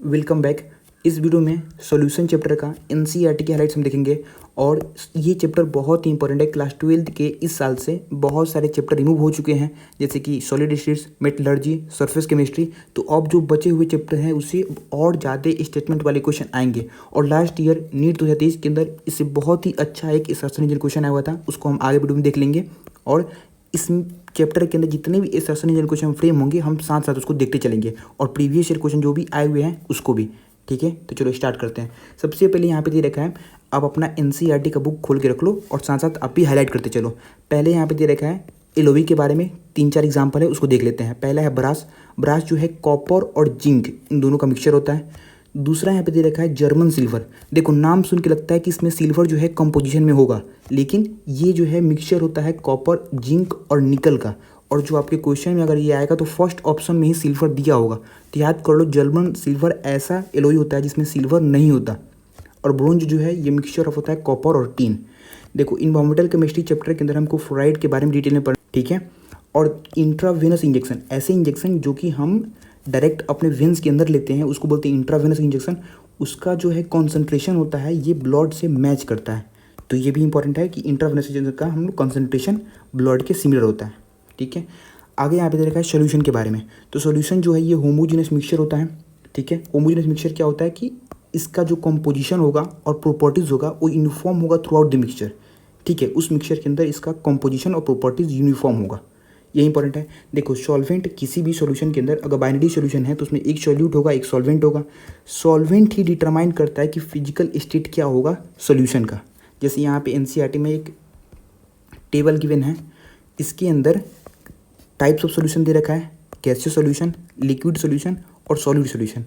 Welcome back. इस video में solution chapter का एनसीईआरटी के हाइलाइट्स हम देखेंगे और ये चैप्टर बहुत ही इंपॉर्टेंट है। क्लास 12 के इस साल से बहुत सारे चैप्टर रिमूव हो चुके हैं, जैसे कि solid states, metallurgy, surface chemistry. तो अब जो बचे हुए चैप्टर हैं उससे और ज़्यादा स्टेटमेंट वाले क्वेश्चन आएंगे। और लास्ट ईयर नीट 2023 के अंदर इससे बहुत ही अच्छा एक इंसर्शन इंजन क्वेश्चन आया हुआ था, उसको हम आगे वीडियो में देख लेंगे। और इस चैप्टर के अंदर जितने भी इंसर्शन इंजन क्वेश्चन फ्रेम होंगे हम साथ साथ उसको देखते चलेंगे, और प्रीवियस ईयर क्वेश्चन जो भी आए हुए हैं उसको भी। ठीक है, तो चलो स्टार्ट करते हैं। सबसे पहले यहाँ पे दे रखा है, आप अपना एनसीईआरटी का बुक खोल के रख लो और साथ साथ आप भी हाईलाइट करते चलो। पहले यहाँ पे दे रखा है एलओवी के बारे में 3-4 एग्जाम्पल है, उसको देख लेते हैं। पहला है ब्रास। ब्रास जो है कॉपर और जिंक इन दोनों का मिक्सचर होता है। दूसरा यहाँ पे दे रखा है जर्मन सिल्वर। देखो नाम सुन के लगता है कि इसमें सिल्वर जो है कंपोजिशन में होगा, लेकिन ये जो है मिक्सचर होता है कॉपर, जिंक और निकल का। और जो आपके क्वेश्चन में अगर ये आएगा तो फर्स्ट ऑप्शन में ही सिल्वर दिया होगा, तो याद कर लो जर्मन सिल्वर ऐसा एलॉय होता है जिसमें सिल्वर नहीं होता। और ब्रोंज जो है ये मिक्सचर ऑफ होता है कॉपर और टीन। देखो इन्वायरमेंटल केमिस्ट्री चैप्टर के अंदर हमको फ्लोराइड के बारे में डिटेल में पढ़, ठीक है। और इंट्रावेनस इंजेक्शन, ऐसे इंजेक्शन जो कि हम डायरेक्ट अपने वेंस के अंदर लेते हैं उसको बोलते हैं इंट्रावेनस इंजेक्शन। उसका जो है कॉन्सेंट्रेशन होता है ये ब्लड से मैच करता है, तो ये भी इंपॉर्टेंट है कि इंट्रावेनस इंजेक्शन का हम लोग कॉन्सेंट्रेशन ब्लड के सिमिलर होता है। ठीक है, आगे यहाँ पे दे रखा है सोल्यूशन के बारे में। तो सोल्यूशन जो है ये होमोजेनस मिक्सचर होता है। ठीक है, होमोजेनस मिक्सचर क्या होता है कि इसका जो कंपोजिशन होगा और प्रॉपर्टीज़ होगा वो यूनिफॉर्म होगा थ्रू आउट द मिक्सचर। ठीक है, उस मिक्सचर के अंदर इसका कंपोजिशन और प्रॉपर्टीज़ यूनिफॉर्म होगा, ये इंपॉर्टेंट है। देखो सॉल्वेंट किसी भी सॉल्यूशन के अंदर अगर बाइनरी सॉल्यूशन है तो उसमें एक सॉल्यूट होगा, एक सॉल्वेंट होगा। सॉल्वेंट ही डिटरमाइन करता है कि फिजिकल स्टेट क्या होगा सॉल्यूशन का। जैसे यहाँ पे एनसीईआरटी में एक टेबल गिवन है, इसके अंदर टाइप्स ऑफ सॉल्यूशन दे रखा है, गैसियस सॉल्यूशन, लिक्विड सॉल्यूशन और सॉलिड सॉल्यूशन।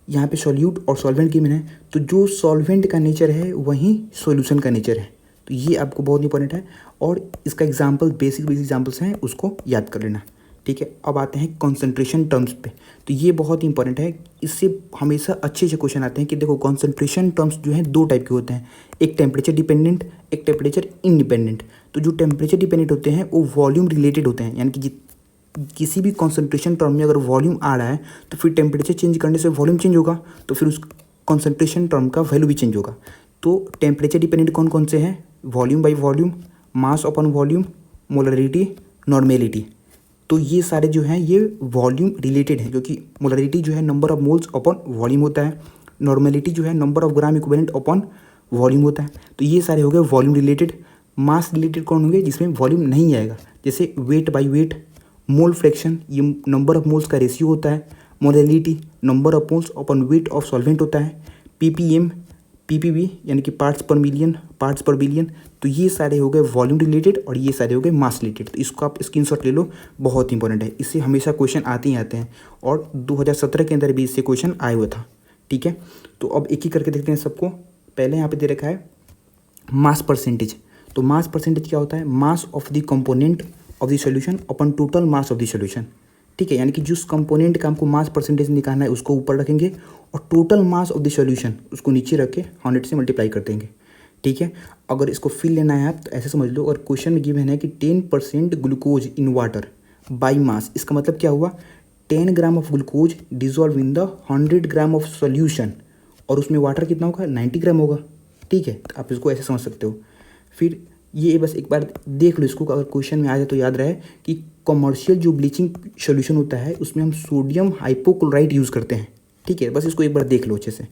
यहाँ पे सॉल्यूट और सॉल्वेंट गिवन है, तो जो सॉल्वेंट का नेचर है वही सॉल्यूशन का नेचर है, तो ये आपको बहुत इंपॉर्टेंट है। और इसका एग्जाम्पल बेसिक एग्जाम्पल्स हैं, उसको याद कर लेना। ठीक है, अब आते हैं कॉन्सेंट्रेशन टर्म्स पे। तो ये बहुत इंपॉर्टेंट है, इससे हमेशा अच्छे अच्छे क्वेश्चन आते हैं कि देखो कॉन्सेंट्रेशन टर्म्स जो हैं दो टाइप के होते हैं, एक टेम्परेचर डिपेंडेंट, एक टेम्परेचर इंडिपेंडेंट। तो जो टेम्परेचर डिपेंडेंट होते हैं वो वॉल्यूम रिलेटेड होते हैं, यानी कि किसी भी कॉन्सेंट्रेशन टर्म में अगर वॉल्यूम आ रहा है तो फिर टेम्परेचर चेंज करने से वॉल्यूम चेंज होगा, तो फिर उस कॉन्सेंट्रेशन टर्म का वैल्यू भी चेंज होगा। तो टेम्परेचर डिपेंडेंट कौन कौन से हैं? Volume by volume, mass upon volume, molarity, normality. तो ये सारे जो हैं ये वॉल्यूम रिलेटेड हैं, क्योंकि मोलरिटी जो है number of moles upon volume होता है, नॉर्मेलिटी जो है number of gram equivalent upon volume होता है। तो ये सारे हो गए वॉल्यूम रिलेटेड। मास रिलेटेड कौन होंगे? जिसमें वॉल्यूम नहीं आएगा, जैसे weight by wait, mole fraction ये नंबर ऑफ मोल्स का रेशियो होता है, molarity number of moles upon weight of solvent होता है, पीपीएम, पीपीवी यानी कि पार्ट्स पर मिलियन, पार्ट्स पर बिलियन। तो ये सारे हो गए वॉल्यूम रिलेटेड और ये सारे हो गए मास रिलेटेड। तो इसको आप स्क्रीनशॉट ले लो, बहुत इंपॉर्टेंट है, इससे हमेशा क्वेश्चन आते ही आते हैं, और 2017 के अंदर भी इससे क्वेश्चन आया हुआ था। ठीक है, तो अब एक ही करके देखते हैं सबको। पहले यहाँ पे दे रखा है मास परसेंटेज। तो मास परसेंटेज क्या होता है? Mass of the component of the solution upon total mass of the solution. ठीक है, यानी कि जिस कंपोनेंट का हमको मास परसेंटेज निकालना है उसको ऊपर रखेंगे और total mass of the solution उसको नीचे रख के 100 से मल्टीप्लाई कर देंगे। ठीक है, अगर इसको फिल लेना है आप तो ऐसे समझ लो, अगर क्वेश्चन में गिवन है कि 10% glucose in water by mass, इसका मतलब क्या हुआ? 10 gram of glucose dissolve in the 100 gram of solution, और उसमें वाटर कितना होगा? 90 ग्राम होगा। ठीक है, तो आप इसको ऐसे समझ सकते हो। फिर ये बस एक बार देख लो इसको, अगर क्वेश्चन में आ जाए तो याद रहे कि कमर्शियल जो ब्लीचिंग सॉल्यूशन होता है उसमें हम सोडियम हाइपोक्लोराइड यूज़ करते हैं। ठीक है, बस इसको एक बार देख लो अच्छे से।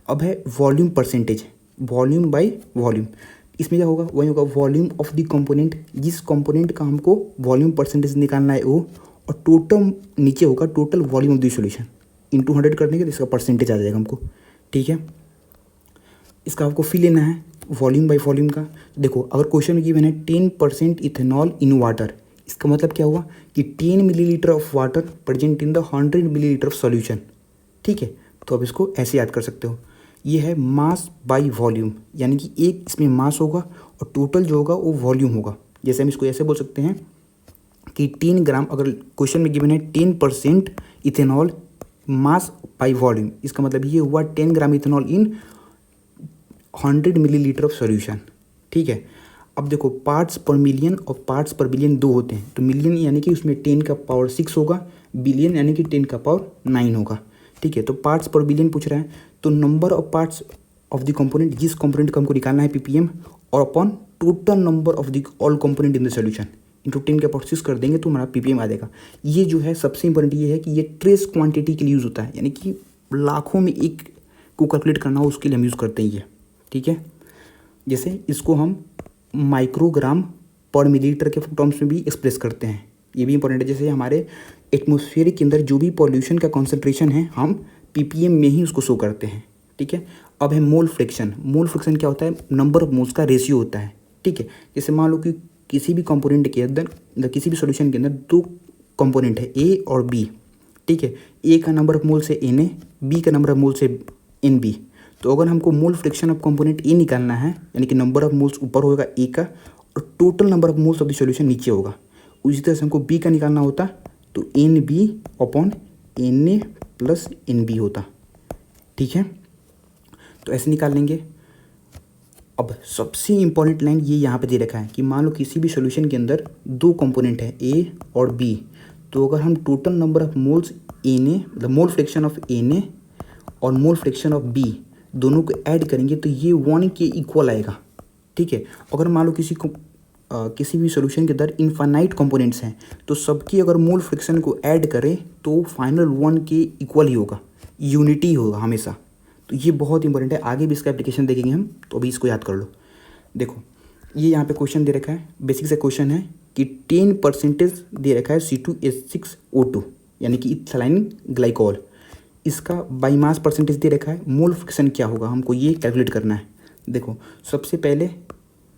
अब है volume percentage, volume by volume. इसमें क्या होगा? वही होगा वॉल्यूम ऑफ द कंपोनेंट, जिस कंपोनेंट का हमको वॉल्यूम परसेंटेज निकालना है वो, और टोटल नीचे होगा total volume of the solution, into 100 करने के तो इसका परसेंटेज आ जाएगा हमको। ठीक है, इसका आपको फिल लेना है वॉल्यूम बाई वॉल्यूम का। देखो अगर क्वेश्चन में गिवन है 10% इथेनॉल इन वाटर, इसका मतलब क्या हुआ कि 10 millilitre of water present in the 100 millilitre of solution. ठीक है, तो आप इसको ऐसे याद कर सकते हो। ये है मास बाई वॉल्यूम, यानी कि एक इसमें मास होगा और टोटल जो होगा वो वॉल्यूम होगा। जैसे हम इसको ऐसे बोल सकते हैं कि 10 ग्राम, अगर क्वेश्चन में गिवन है 10% इथेनॉल मास बाई वॉल्यूम, इसका मतलब ये हुआ 10 gram ethanol in 100 millilitre of solution. ठीक है, अब देखो पार्ट्स पर मिलियन और पार्ट्स पर बिलियन दो होते हैं, तो मिलियन यानी कि उसमें 10 का पावर 6 होगा, बिलियन यानी कि 10 का पावर 9 होगा। ठीक है। तो पार्ट्स पर बिलियन पूछ रहा है, तो number of parts of the component, जिस कंपोनेंट को हमको निकालना है पीपीएम, और upon total number of the all component in the solution into 10 का प्रोसेस कर देंगे तो हमारा पीपीएम आ जाएगा। ये जो है सबसे इंपॉर्टेंट ये है कि ये ट्रेस क्वांटिटी के लिए यूज़ होता है, यानी कि लाखों में एक को कैलकुलेट करना हो उसके लिए हम यूज़ करते हैं ये, ठीक है। जैसे इसको हम माइक्रोग्राम पर मिलीलीटर के टर्म्स में भी एक्सप्रेस करते हैं, ये भी इंपॉर्टेंट है। जैसे हमारे एटमॉस्फेयर के अंदर जो भी पॉल्यूशन का कॉन्सेंट्रेशन है हम पीपीएम में ही उसको शो करते हैं, ठीक है। अब है मोल फ्रैक्शन। मोल फ्रैक्शन क्या होता है? नंबर ऑफ मोल्स का रेशियो होता है, ठीक है। जैसे मान लो कि किसी भी कंपोनेंट के अंदर, किसी भी सॉल्यूशन के अंदर दो कंपोनेंट है ए और बी, ठीक है। ए का नंबर ऑफ मोल से एन ए, बी का नंबर ऑफ मोल से एन बी। तो अगर हमको मोल फ्रैक्शन ऑफ कंपोनेंट ए निकालना है, यानी कि नंबर ऑफ मोल्स ऊपर होगा ए का और total number of moles of the solution नीचे होगा। उसी तरह से हमको बी का निकालना होता तो N B upon N A plus N B होता, ठीक है। तो ऐसे निकाल लेंगे। अब सबसे इंपॉर्टेंट लाइन ये यहाँ पे दे रखा है कि मान लो किसी भी सॉल्यूशन के अंदर दो कंपोनेंट है ए और बी, तो अगर हम total number of moles N A, मतलब mole fraction of N A और मोल फ्रैक्शन ऑफ बी दोनों को ऐड करेंगे तो ये 1 के इक्वल आएगा, ठीक है। अगर मान लो किसी भी सॉल्यूशन के अंदर इनफाइनाइट कंपोनेंट्स हैं तो सबकी अगर मोल फ्रैक्शन को ऐड करें तो फाइनल 1 के इक्वल ही होगा, यूनिटी होगा हमेशा। तो ये बहुत इंपॉर्टेंट है, आगे भी इसका एप्लीकेशन देखेंगे हम, तो अभी इसको याद कर लो। देखो ये यहाँ पे क्वेश्चन दे रखा है, बेसिक से क्वेश्चन है कि 10% दे रखा है C2H6O2 यानी कि इथाइल ग्लाइकोल, इसका बाई मास परसेंटेज दे रखा है। मोल फ्रैक्शन क्या होगा हमको ये कैलकुलेट करना है। देखो सबसे पहले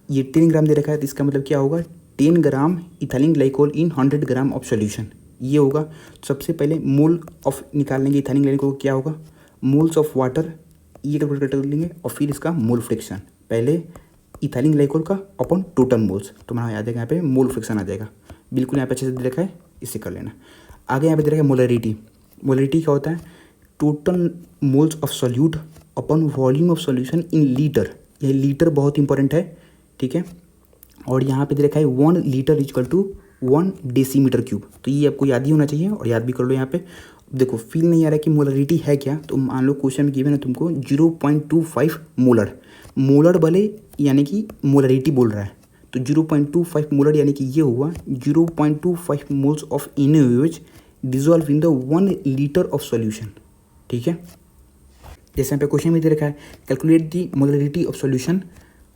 ये 10 ग्राम दे रखा है तो इसका मतलब क्या होगा, 10 gram ethyl glycol in 100 gram of solution, ये होगा। सबसे पहले मोल ऑफ निकाल लेंगे इथाइल ग्लाइकोल, क्या होगा मोल्स ऑफ वाटर, ये कैलकुलेट कर लेंगे और फिर इसका मोल फ्रैक्शन, पहले इथाइल ग्लाइकोल का अपॉन टोटल मोल्स, तो हमारा याद है यहाँ पे मोल फ्रैक्शन आ जाएगा। बिल्कुल यहाँ पे अच्छे से दे रखा है, इससे कर लेना। आगे यहाँ पे दे रखा है मोलरिटी। मोलरिटी क्या होता है? Total moles of solute upon volume of solution in litre, ये लीटर बहुत इंपॉर्टेंट है, ठीक है। और यहाँ पे दे रखा है 1 litre equal to 1 decimetre cube, तो ये आपको याद ही होना चाहिए और याद भी कर लो। यहाँ पे देखो फील नहीं आ रहा है कि मोलरिटी है क्या, तो मान लो क्वेश्चन में गिवन है तुमको 0.25 मोलर, मोलर भले यानी कि मोलरिटी बोल रहा है, तो 0.25 मोलर यानी कि ये हुआ 0.25 moles of NaOH dissolve in the 1 litre of solution, ठीक है। जैसे यहाँ पे क्वेश्चन में दे रखा है calculate the molarity of solution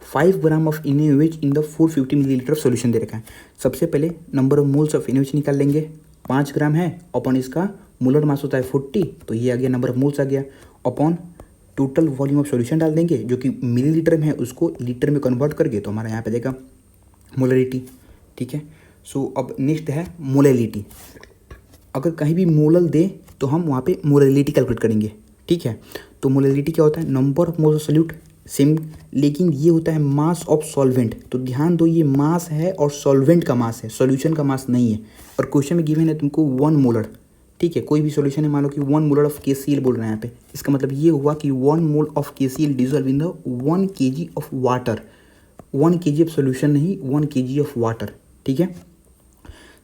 5 gram of NaOH in the 450 millilitre of solution दे रखा है। सबसे पहले number of moles of NaOH निकाल लेंगे, 5 ग्राम है अपॉन इसका मोलर मास होता है 40, तो ये आ गया नंबर ऑफ मोल्स आ गया, upon total volume of solution डाल देंगे जो कि मिलीलीटर में है, उसको लीटर में कन्वर्ट करके तो हमारा यहाँ पे देगा मोलरिटी, ठीक है। सो अब नेक्स्ट है मोलैलिटी। अगर कहीं भी मोलल दे तो हम वहाँ पे मोलैलिटी कैलकुलेट करेंगे, ठीक है। तो मोलैलिटी क्या होता है? Number of moles of solute same, लेकिन ये होता है मास ऑफ सॉल्वेंट, तो ध्यान दो ये मास है और सॉल्वेंट का मास है, सॉल्यूशन का मास नहीं है। और क्वेश्चन में गिवन है तुमको 1 मोलर, ठीक है। कोई भी सॉल्यूशन है, मान लो कि 1 मोलर ऑफ KCl बोल रहे हैं यहाँ पे, इसका मतलब ये हुआ कि 1 mole of KCl dissolve in the 1 kg of water, 1 kg of solution नहीं 1 kg ऑफ वाटर, ठीक है।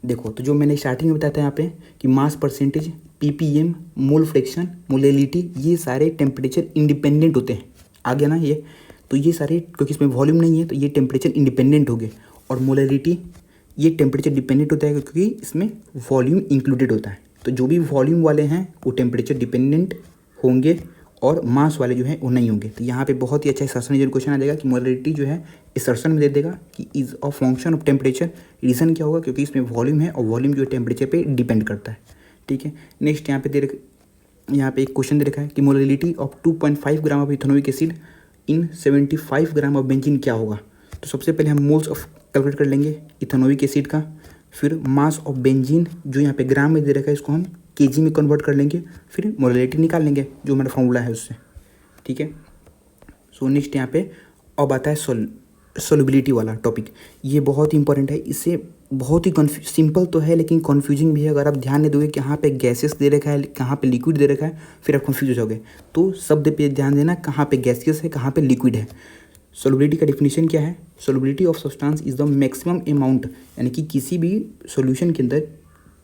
देखो तो जो मैंने स्टार्टिंग में बताया था यहाँ पे कि mass percentage, ppm, mole fraction, molality, ये सारे टेम्परेचर इंडिपेंडेंट होते हैं, आ गया ना ये। तो ये सारे क्योंकि इसमें वॉल्यूम नहीं है तो ये टेम्परेचर इंडिपेंडेंट हो गए, और मोलैलिटी ये टेम्परेचर डिपेंडेंट होता है क्योंकि इसमें वॉल्यूम इंक्लूडेड होता है। तो जो भी वॉल्यूम वाले हैं वो टेम्परेचर डिपेंडेंट होंगे और मास वाले जो हैं वो नहीं होंगे। तो यहाँ पे बहुत ही अच्छा असर्शन जो क्वेश्चन आ जाएगा कि मोलैलिटी जो है असर्शन में दे देगा कि is a function of temperature. Reason क्या होगा? क्योंकि इसमें वॉल्यूम है और वॉल्यूम जो है टेम्परेचर पे डिपेंड करता है, ठीक है। नेक्स्ट यहाँ पे एक क्वेश्चन दे रखा है कि molality of 2.5 gram of ethanoic acid in 75 gram of benzene क्या होगा। तो सबसे पहले हम मोल्स ऑफ कैलकुलेट कर लेंगे इथेनोइक एसिड का, फिर मास ऑफ बेंजीन जो यहाँ पे ग्राम में दे रखा है इसको हम kg में कन्वर्ट कर लेंगे, फिर मोलैलिटी निकाल लेंगे जो हमारा फॉर्मूला है उससे, ठीक है। सो नेक्स्ट यहाँ पे अब आता है सोल्युबिलिटी वाला टॉपिक, ये बहुत ही इंपॉर्टेंट है। इससे बहुत ही सिंपल तो है लेकिन कन्फ्यूजिंग भी है। अगर आप ध्यान नहीं दोगे कि कहाँ पे गैसेस दे रखा है कहाँ पे लिक्विड दे रखा है, फिर आप कन्फ्यूज हो जाओगे। तो शब्द पे ध्यान देना, कहाँ पे गैसेस है कहाँ पे लिक्विड है। सोल्युबिलिटी का डेफिनेशन क्या है? Solubility of substance is the maximum amount, यानी कि किसी भी सॉल्यूशन के अंदर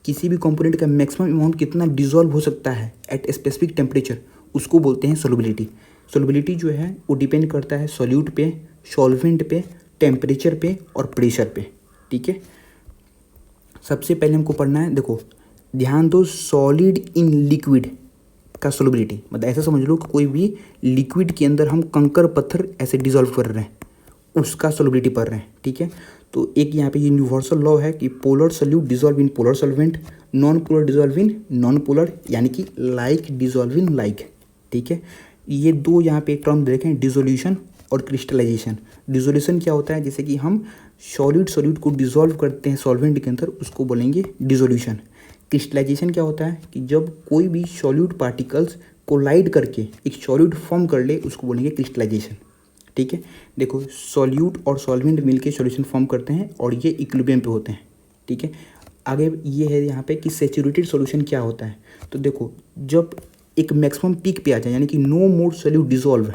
किसी भी कंपोनेंट का मैक्सिमम अमाउंट कितना डिजॉल्व हो सकता है एट स्पेसिफिक टेम्परेचर, उसको बोलते हैं सोलबिलिटी। सोलबिलिटी जो है वो डिपेंड करता है सॉल्यूट पे, सॉल्वेंट पे, टेम्परेचर पे और प्रेशर पे। ठीक है, सबसे पहले हमको पढ़ना है, देखो ध्यान दो, सॉलिड इन लिक्विड का सोलबिलिटी, मतलब ऐसा समझ लो कि कोई भी लिक्विड के अंदर हम कंकर पत्थर ऐसे डिजॉल्व कर रहे हैं, उसका सोलबिलिटी पढ़ रहे हैं। ठीक है, तो एक यहाँ पे यूनिवर्सल लॉ है कि polar solute dissolve in polar solvent, non polar dissolve in non polar, यानी कि लाइक डिजॉल्व इन लाइक। ठीक है, ये दो यहाँ पे टर्म देखें, डिजोल्यूशन और क्रिस्टलाइजेशन। डिजोल्यूशन क्या होता है, जैसे कि हम सॉल्यूट को डिजॉल्व करते हैं सॉल्वेंट के अंदर, उसको बोलेंगे डिजोल्यूशन। क्रिस्टलाइजेशन क्या होता है कि जब कोई भी सॉल्यूट पार्टिकल्स कोलाइड करके एक सॉल्यूट फॉर्म कर ले, उसको बोलेंगे क्रिस्टलाइजेशन। ठीक है, देखो सॉल्यूट और सॉल्वेंट मिलके सॉल्यूशन फॉर्म करते हैं और ये इक्विलिब्रियम पे होते हैं। ठीक है, आगे ये है यहाँ पे कि सैचुरेटेड सॉल्यूशन क्या होता है। तो देखो जब एक मैक्सिमम पीक पे आ जाए, यानी कि no more solute dissolve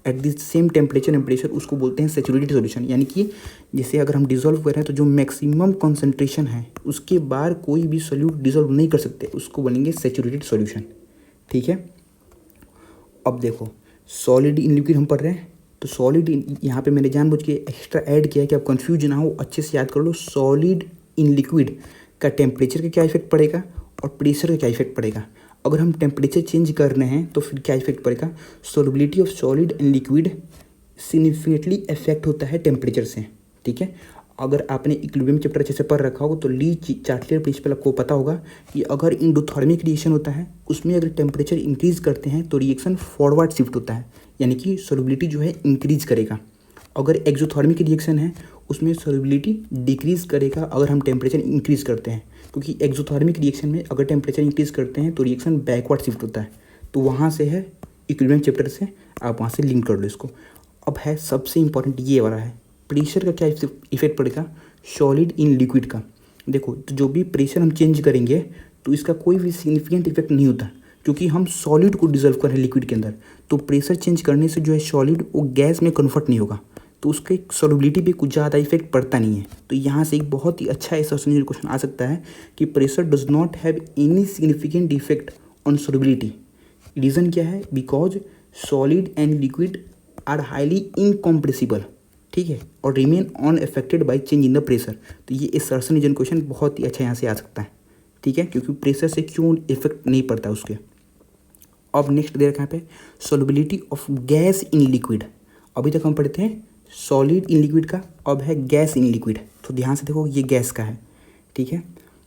at the same temperature and pressure, उसको बोलते हैं सैचुरेटेड सॉल्यूशन। यानी कि जैसे अगर हम डिजॉल्व कर रहे हैं तो जो मैक्सिमम कॉन्सेंट्रेशन है उसके बाहर कोई भी सॉल्यूट डिजॉल्व नहीं कर सकते, उसको बोलेंगे सैचुरेटेड सॉल्यूशन। ठीक है, अब देखो सॉलिड इन लिक्विड हम पढ़ रहे हैं, तो सॉलिड यहाँ पे मैंने जानबूझ के एक्स्ट्रा ऐड किया है कि आप कंफ्यूज ना हो, अच्छे से याद कर लो। सॉलिड इन लिक्विड का टेम्परेचर का क्या इफेक्ट पड़ेगा और प्रेशर का क्या इफेक्ट पड़ेगा। अगर हम टेम्परेचर चेंज कर रहे हैं तो फिर क्या इफेक्ट पड़ेगा, solubility of solid and liquid significantly effect होता है टेम्परेचर से। ठीक है, अगर आपने इक्विलिब्रियम चैप्टर अच्छे से पढ़ रखा हो तो ली चार्टियर प्रिंसिपल आपको पता होगा कि अगर इंडोथर्मिक रिएक्शन होता है उसमें अगर टेम्परेचर इंक्रीज करते हैं तो रिएक्शन फॉरवर्ड शिफ्ट होता है, यानी कि सोलबिलिटी जो है इंक्रीज करेगा। अगर एक्सोथर्मिक रिएक्शन है उसमें सोलबिलिटी डिक्रीज करेगा अगर हम टेम्परेचर इंक्रीज करते हैं, क्योंकि एक्सोथर्मिक रिएक्शन में अगर टेम्परेचर इंक्रीज करते हैं तो रिएक्शन बैकवर्ड शिफ्ट होता है। तो वहाँ से है इक्विलिब्रियम चैप्टर से, आप वहाँ से लिंक कर लो इसको। अब है सबसे इंपॉर्टेंट ये वाला है, प्रेशर का क्या इफेक्ट पड़ेगा सॉलिड इन लिक्विड का। देखो तो जो भी प्रेशर हम चेंज करेंगे तो इसका कोई भी सिग्निफिकेंट इफेक्ट नहीं होता, क्योंकि हम सॉलिड को डिजॉल्व कर रहे हैं लिक्विड के अंदर। तो प्रेशर चेंज करने से जो है सॉलिड वो गैस में कन्वर्ट नहीं होगा, तो उसके सॉल्युबिलिटी पे कुछ ज़्यादा इफेक्ट पड़ता नहीं है। तो यहाँ से एक बहुत ही अच्छा एसोसिएशन क्वेश्चन आ सकता है कि pressure does not have any significant effect on solubility. Reason क्या है, because solid and liquid are highly incompressible. ठीक है, और remain unaffected by change in the pressure. तो ये एसर्शन रीजन क्वेश्चन बहुत ही अच्छा यहाँ से आ सकता है। ठीक है, क्योंकि प्रेशर से क्यों इफेक्ट नहीं पड़ता उसके। अब नेक्स्ट दे रखा है पे solubility of gas in liquid. अभी तक हम पढ़ते हैं सॉलिड इन लिक्विड का, अब है गैस इन लिक्विड। तो ध्यान से देखो ये गैस का है। ठीक है,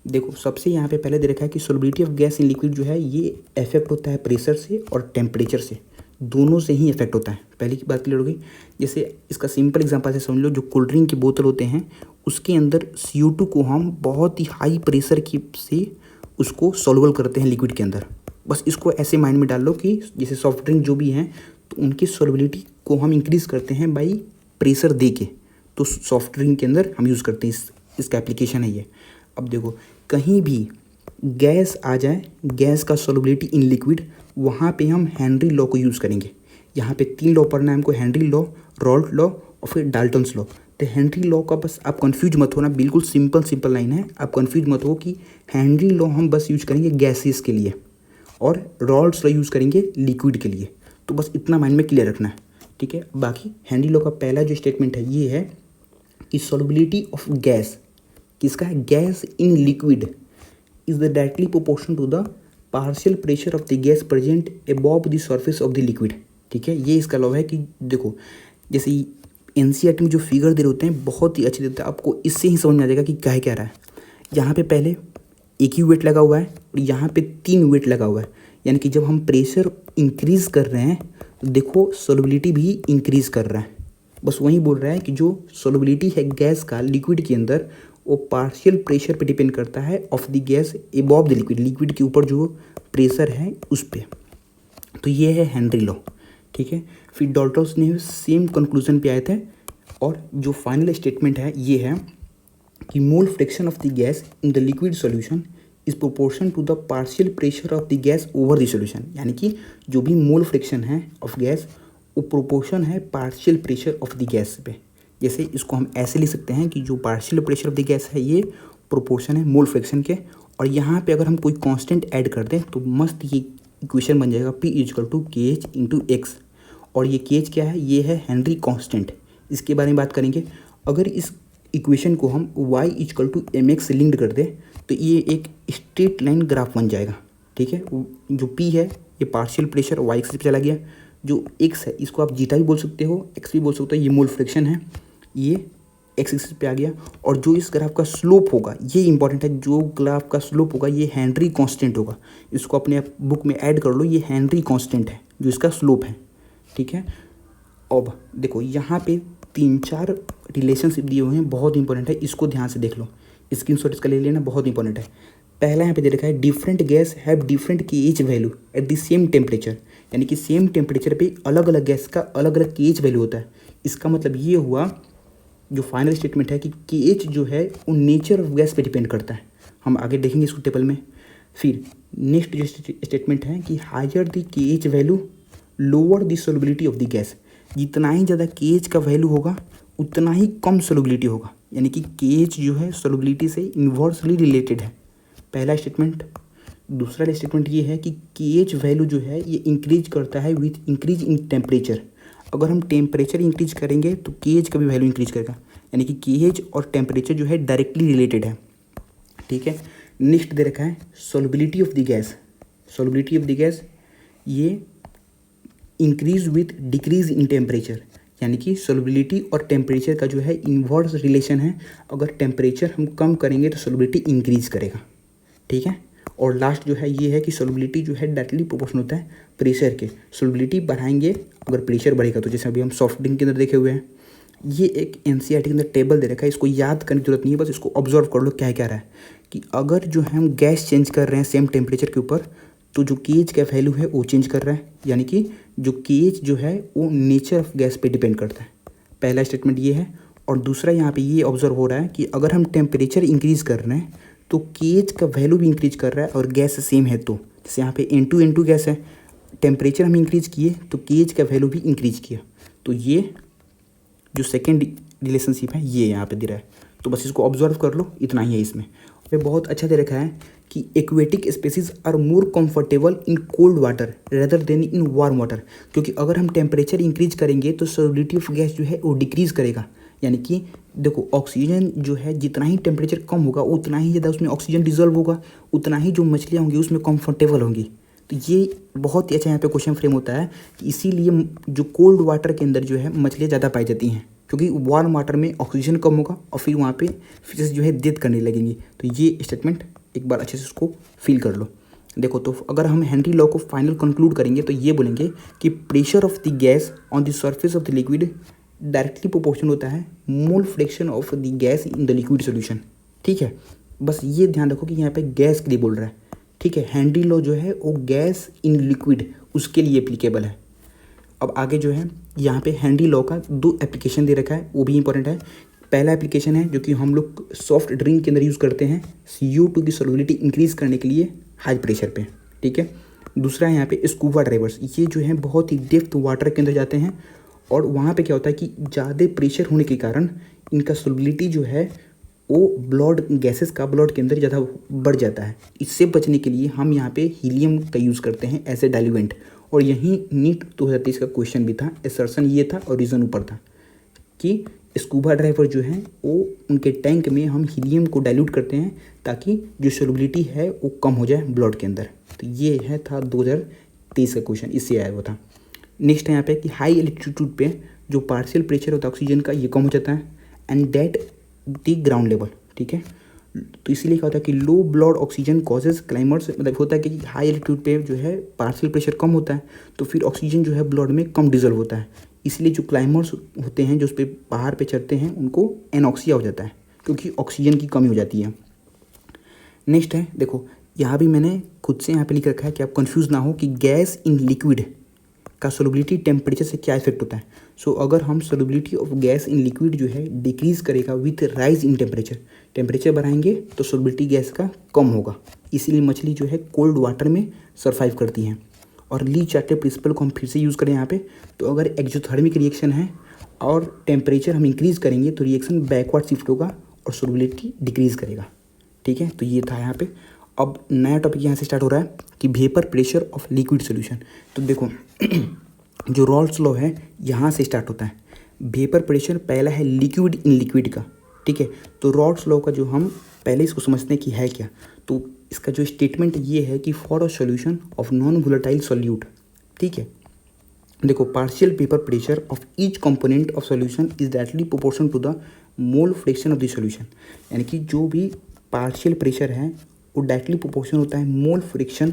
देखो सबसे यहाँ पे पहले दे रखा है कि solubility of gas in liquid जो है ये इफेक्ट होता है प्रेशर से और टेम्परेचर से, दोनों से ही इफेक्ट होता है। पहले की बात क्लियर हो गई। जैसे इसका सिंपल एग्जांपल से समझ लो, जो कोल्ड ड्रिंक की बोतल होते हैं उसके अंदर CO2 को हम बहुत ही हाई प्रेशर की से उसको सॉल्वल करते हैं लिक्विड के अंदर। बस इसको ऐसे माइंड में डाल लो कि जैसे सॉफ्ट ड्रिंक जो भी हैं तो उनकी सॉल्युबिलिटी को हम इंक्रीज करते हैं बाई प्रेशर दे के, तो सॉफ्ट ड्रिंक के अंदर हम यूज़ करते हैं, इसका एप्लीकेशन है ये। अब देखो कहीं भी गैस आ जाए, गैस का सॉल्युबिलिटी इन लिक्विड, वहाँ पे हम हेनरी लॉ को यूज़ करेंगे। यहाँ पे 3 लॉ पढ़ना है हमको, हेनरी लॉ, रॉल्ट लॉ और फिर डाल्टन्स लॉ। तो हेनरी लॉ का बस आप कंफ्यूज मत होना, बिल्कुल सिंपल लाइन है, आप कंफ्यूज मत हो कि हेनरी लॉ हम बस यूज करेंगे गैसेस के लिए और रॉल्ट्स लॉ यूज़ करेंगे लिक्विड के लिए। तो बस इतना माइंड में क्लियर रखना है। ठीक है, बाकी हेनरी लॉ का पहला जो स्टेटमेंट है ये है कि सॉल्युबिलिटी ऑफ गैस, किसका है, gas in liquid is the directly proportional to the partial pressure of the gas present above the surface of the liquid. ठीक है, ये इसका लॉ है कि देखो जैसे NCERT में जो फिगर दे रहे होते हैं बहुत ही अच्छे देते हैं, आपको इससे ही समझ में आ जाएगा कि क्या रहा है। यहाँ पे पहले एक ही वेट लगा हुआ है और यहाँ पे 3 वेट लगा हुआ है, यानी कि जब हम प्रेशर इंक्रीज कर रहे हैं तो देखो सॉल्युबिलिटी भी इंक्रीज कर रहा है। बस वही बोल रहा है कि जो सॉल्युबिलिटी है गैस का लिक्विड के अंदर वो पार्शियल प्रेशर पे डिपेंड करता है of the gas above the liquid, liquid के ऊपर जो प्रेशर है उस पर। तो ये है हेनरी लॉ। ठीक है, फिर डाल्टन्स ने सेम कंक्लूजन पे आए थे और जो फाइनल स्टेटमेंट है ये है कि mole fraction of the gas in the liquid solution is proportion to the partial pressure of the gas over the solution. यानी कि जो भी मोल फ्रैक्शन है ऑफ गैस वो प्रोपोर्शन है partial pressure of the gas पे। जैसे इसको हम ऐसे लिख सकते हैं कि जो partial pressure of the gas है ये प्रोपोर्शन है मोल फ्रैक्शन के और यहाँ पे अगर हम कोई कांस्टेंट ऐड कर दें तो मस्त ये इक्वेशन बन जाएगा P = KH × X। और ये KH क्या है, ये है हेनरी कांस्टेंट। इसके बारे में बात करेंगे। अगर इस इक्वेशन को हम y = mx से लिंक्ड कर दें तो ये एक स्ट्रेट लाइन ग्राफ बन जाएगा। ठीक है, जो P है ये पार्शियल प्रेशर y एक्सिस पे चला गया, जो x है इसको आप जीटा भी बोल सकते हो, x भी बोल सकते हो, ये मोल फ्रैक्शन है, ये x एक्सिस पे आ गया। और जो इस ग्राफ का स्लोप होगा, ये इंपॉर्टेंट है, जो ग्राफ का स्लोप होगा ये हेनरी कांस्टेंट होगा। इसको अपने बुक में ऐड कर लो, ये हेनरी कांस्टेंट है जो इसका स्लोप है। ठीक है, अब देखो यहाँ पे 3-4 रिलेशनशिप दिए हुए हैं, बहुत इंपॉर्टेंट है, इसको ध्यान से देख लो, स्क्रीनशॉट इसका ले लेना, बहुत इंपॉर्टेंट है। पहला यहाँ पे दे रखा है different guys have different KH value eight the same temperature, यानी कि सेम टेम्परेचर पे अलग अलग गैस का अलग अलग KH वैल्यू होता है। इसका मतलब ये हुआ, जो फाइनल स्टेटमेंट है कि KH जो है वो नेचर ऑफ गैस पे डिपेंड करता है। हम आगे देखेंगे इसको टेबल में। फिर नेक्स्ट जो स्टेटमेंट है कि higher the KH value lower the solubility of the gas, जितना ही ज़्यादा KH का वैल्यू होगा उतना ही कम सोलबिलिटी होगा, यानी कि KH जो है सोलबिलिटी से इन्वर्सली रिलेटेड है, पहला स्टेटमेंट। दूसरा स्टेटमेंट ये है कि KH वैल्यू जो है ये इंक्रीज करता है विथ इंक्रीज इन टेम्परेचर। अगर हम टेम्परेचर इंक्रीज करेंगे तो KH का भी वैल्यू इंक्रीज करेगा, यानी कि KH और टेम्परेचर जो है डायरेक्टली रिलेटेड है। ठीक है, नेक्स्ट दे रखा है solubility of the gas. Solubility of the gas ये increase with decrease in temperature, यानी कि सोलबिलिटी और टेम्परेचर का जो है इन्वर्स रिलेशन है। अगर टेम्परेचर हम कम करेंगे तो सोलबिलिटी इंक्रीज करेगा। ठीक है, और लास्ट जो है ये है कि सोलबिलिटी जो है डायरेक्टली प्रोपोर्शनल होता है प्रेशर के। सोलबिलिटी बढ़ाएंगे अगर प्रेशर बढ़ेगा, तो जैसे अभी हम सॉफ्ट ड्रिंक के अंदर देखे हुए हैं। ये एक NCERT के अंदर टेबल दे रखा है, इसको याद करने की जरूरत नहीं है, बस इसको ऑब्जर्व कर लो क्या रहा है कि अगर जो है हम गैस चेंज कर रहे हैं सेम टेम्परेचर के ऊपर, तो जो KH का वैल्यू है वो चेंज कर रहा है, यानी कि जो KH जो है वो नेचर ऑफ गैस पे डिपेंड करता है। पहला स्टेटमेंट ये है। और दूसरा यहाँ पे ये ऑब्जर्व हो रहा है कि अगर हम टेम्परेचर इंक्रीज कर रहे हैं तो KH का वैल्यू भी इंक्रीज कर रहा है और गैस सेम है। तो जैसे यहाँ पे N2 गैस है, टेम्परेचर हम इंक्रीज किए तो KH का वैल्यू भी इंक्रीज किया। तो ये जो सेकेंड रिलेशनशिप है ये यहाँ पे दे रहा है, तो बस इसको ऑब्जर्व कर लो, इतना ही है इसमें। पे बहुत अच्छा दे रखा है कि aquatic species are more comfortable in cold water rather than in warm water, क्योंकि अगर हम टेम्परेचर इंक्रीज करेंगे तो सोलिडिटी ऑफ गैस जो है वो डिक्रीज करेगा। यानी कि देखो ऑक्सीजन जो है जितना ही टेम्परेचर कम होगा उतना ही ज़्यादा उसमें ऑक्सीजन डिजोल्व होगा, उतना ही जो मछलियाँ होंगी उसमें कंफर्टेबल होंगी। तो ये बहुत ही अच्छा यहाँ पे क्वेश्चन फ्रेम होता है कि इसीलिए जो कोल्ड वाटर के अंदर जो है मछलियाँ ज़्यादा पाई जाती हैं, क्योंकि वार्म वाटर में ऑक्सीजन कम होगा और फिर वहाँ पे फिशेस जो है डेथ करने लगेंगी। तो ये स्टेटमेंट एक बार अच्छे से उसको फील कर लो। देखो तो अगर हम हेनरी लॉ को फाइनल कंक्लूड करेंगे तो ये बोलेंगे कि pressure of the gas on the surface of the liquid directly proportional होता है मोल fraction of the gas in the liquid solution. ठीक है, बस ये ध्यान रखो कि यहाँ पे गैस के लिए बोल रहा है। ठीक है, हेनरी लॉ जो है वो गैस इन लिक्विड उसके लिए एप्लीकेबल है। अब आगे जो है यहाँ पे हेनरी लॉ का 2 एप्लीकेशन दे रखा है, वो भी इंपॉर्टेंट है। पहला एप्लीकेशन है जो कि हम लोग सॉफ्ट ड्रिंक के अंदर यूज़ करते हैं CO2 की सोलिबिलिटी इंक्रीज़ करने के लिए हाई प्रेशर पे। ठीक है, दूसरा है यहाँ पे स्कूबा डाइवर्स, ये जो है बहुत ही डेप्थ वाटर के अंदर जाते हैं और वहाँ पे क्या होता है कि ज़्यादा प्रेशर होने के कारण इनका सोलिबिलिटी जो है वो ब्लड गैसेस का ब्लड के अंदर ज़्यादा बढ़ जाता है। इससे बचने के लिए हम यहाँ पे हीलियम का यूज़ करते हैं एज ए डाइल्यूएंट। और यही नीट 2023 का क्वेश्चन भी था, एसर्शन ये था और रीज़न ऊपर था कि स्कूबा डाइवर जो हैं वो उनके टैंक में हम हीलियम को डाइल्यूट करते हैं ताकि जो सोलिबिलिटी है वो कम हो जाए ब्लड के अंदर। तो ये है था 2023 का क्वेश्चन, इससे आया हुआ था। नेक्स्ट है यहाँ पे कि हाई एल्टीट्यूड पे जो पार्शियल प्रेशर होता है ऑक्सीजन का ये कम हो जाता है and that the ground level. ठीक है, तो इसीलिए क्या होता है कि low blood oxygen causes climbers, मतलब होता है कि हाई एल्टीट्यूड पे जो है पार्शियल प्रेशर कम होता है तो फिर ऑक्सीजन जो है ब्लड में कम डिजोल्व होता है। इसलिए जो क्लाइमर्स होते हैं जो उस पर पहाड़ पे चढ़ते हैं उनको एनॉक्सिया हो जाता है क्योंकि ऑक्सीजन की कमी हो जाती है। नेक्स्ट है देखो यहाँ भी मैंने खुद से यहाँ पे लिख रखा है कि आप कंफ्यूज ना हो कि गैस इन लिक्विड का सोलिबिलिटी टेम्परेचर से क्या इफेक्ट होता है। सो अगर हम solubility of gas in liquid जो है डिक्रीज करेगा विथ राइज इन टेम्परेचर बढ़ाएंगे तो सोलिबिलिटी गैस का कम होगा। इसीलिए मछली जो है कोल्ड वाटर में सर्वाइव करती हैं। और ली चार्टेड प्रिंसिपल को हम फिर से यूज़ करें यहाँ पे, तो अगर एक्सोथर्मिक रिएक्शन है और टेम्परेचर हम इंक्रीज़ करेंगे तो रिएक्शन बैकवर्ड शिफ्ट होगा और सोलिबिलिटी डिक्रीज़ करेगा। ठीक है, तो ये था यहाँ पे। अब नया टॉपिक यहाँ से स्टार्ट हो रहा है कि vapour pressure of liquid solution. तो देखो जो रॉल्स लॉ है यहाँ से स्टार्ट होता है। वेपर प्रेशर पहला है लिक्विड इन लिक्विड का, ठीक है। तो रॉल्स लॉ का जो हम पहले इसको समझते हैं कि है क्या, तो इसका जो स्टेटमेंट ये है कि for a solution of non volatile solute, ठीक है। देखो partial vapour pressure of each component of solution is directly proportional to the mole fraction of the solution. यानी कि जो भी पार्शियल प्रेशर है वो डायरेक्टली प्रोपोर्शनल होता है mole fraction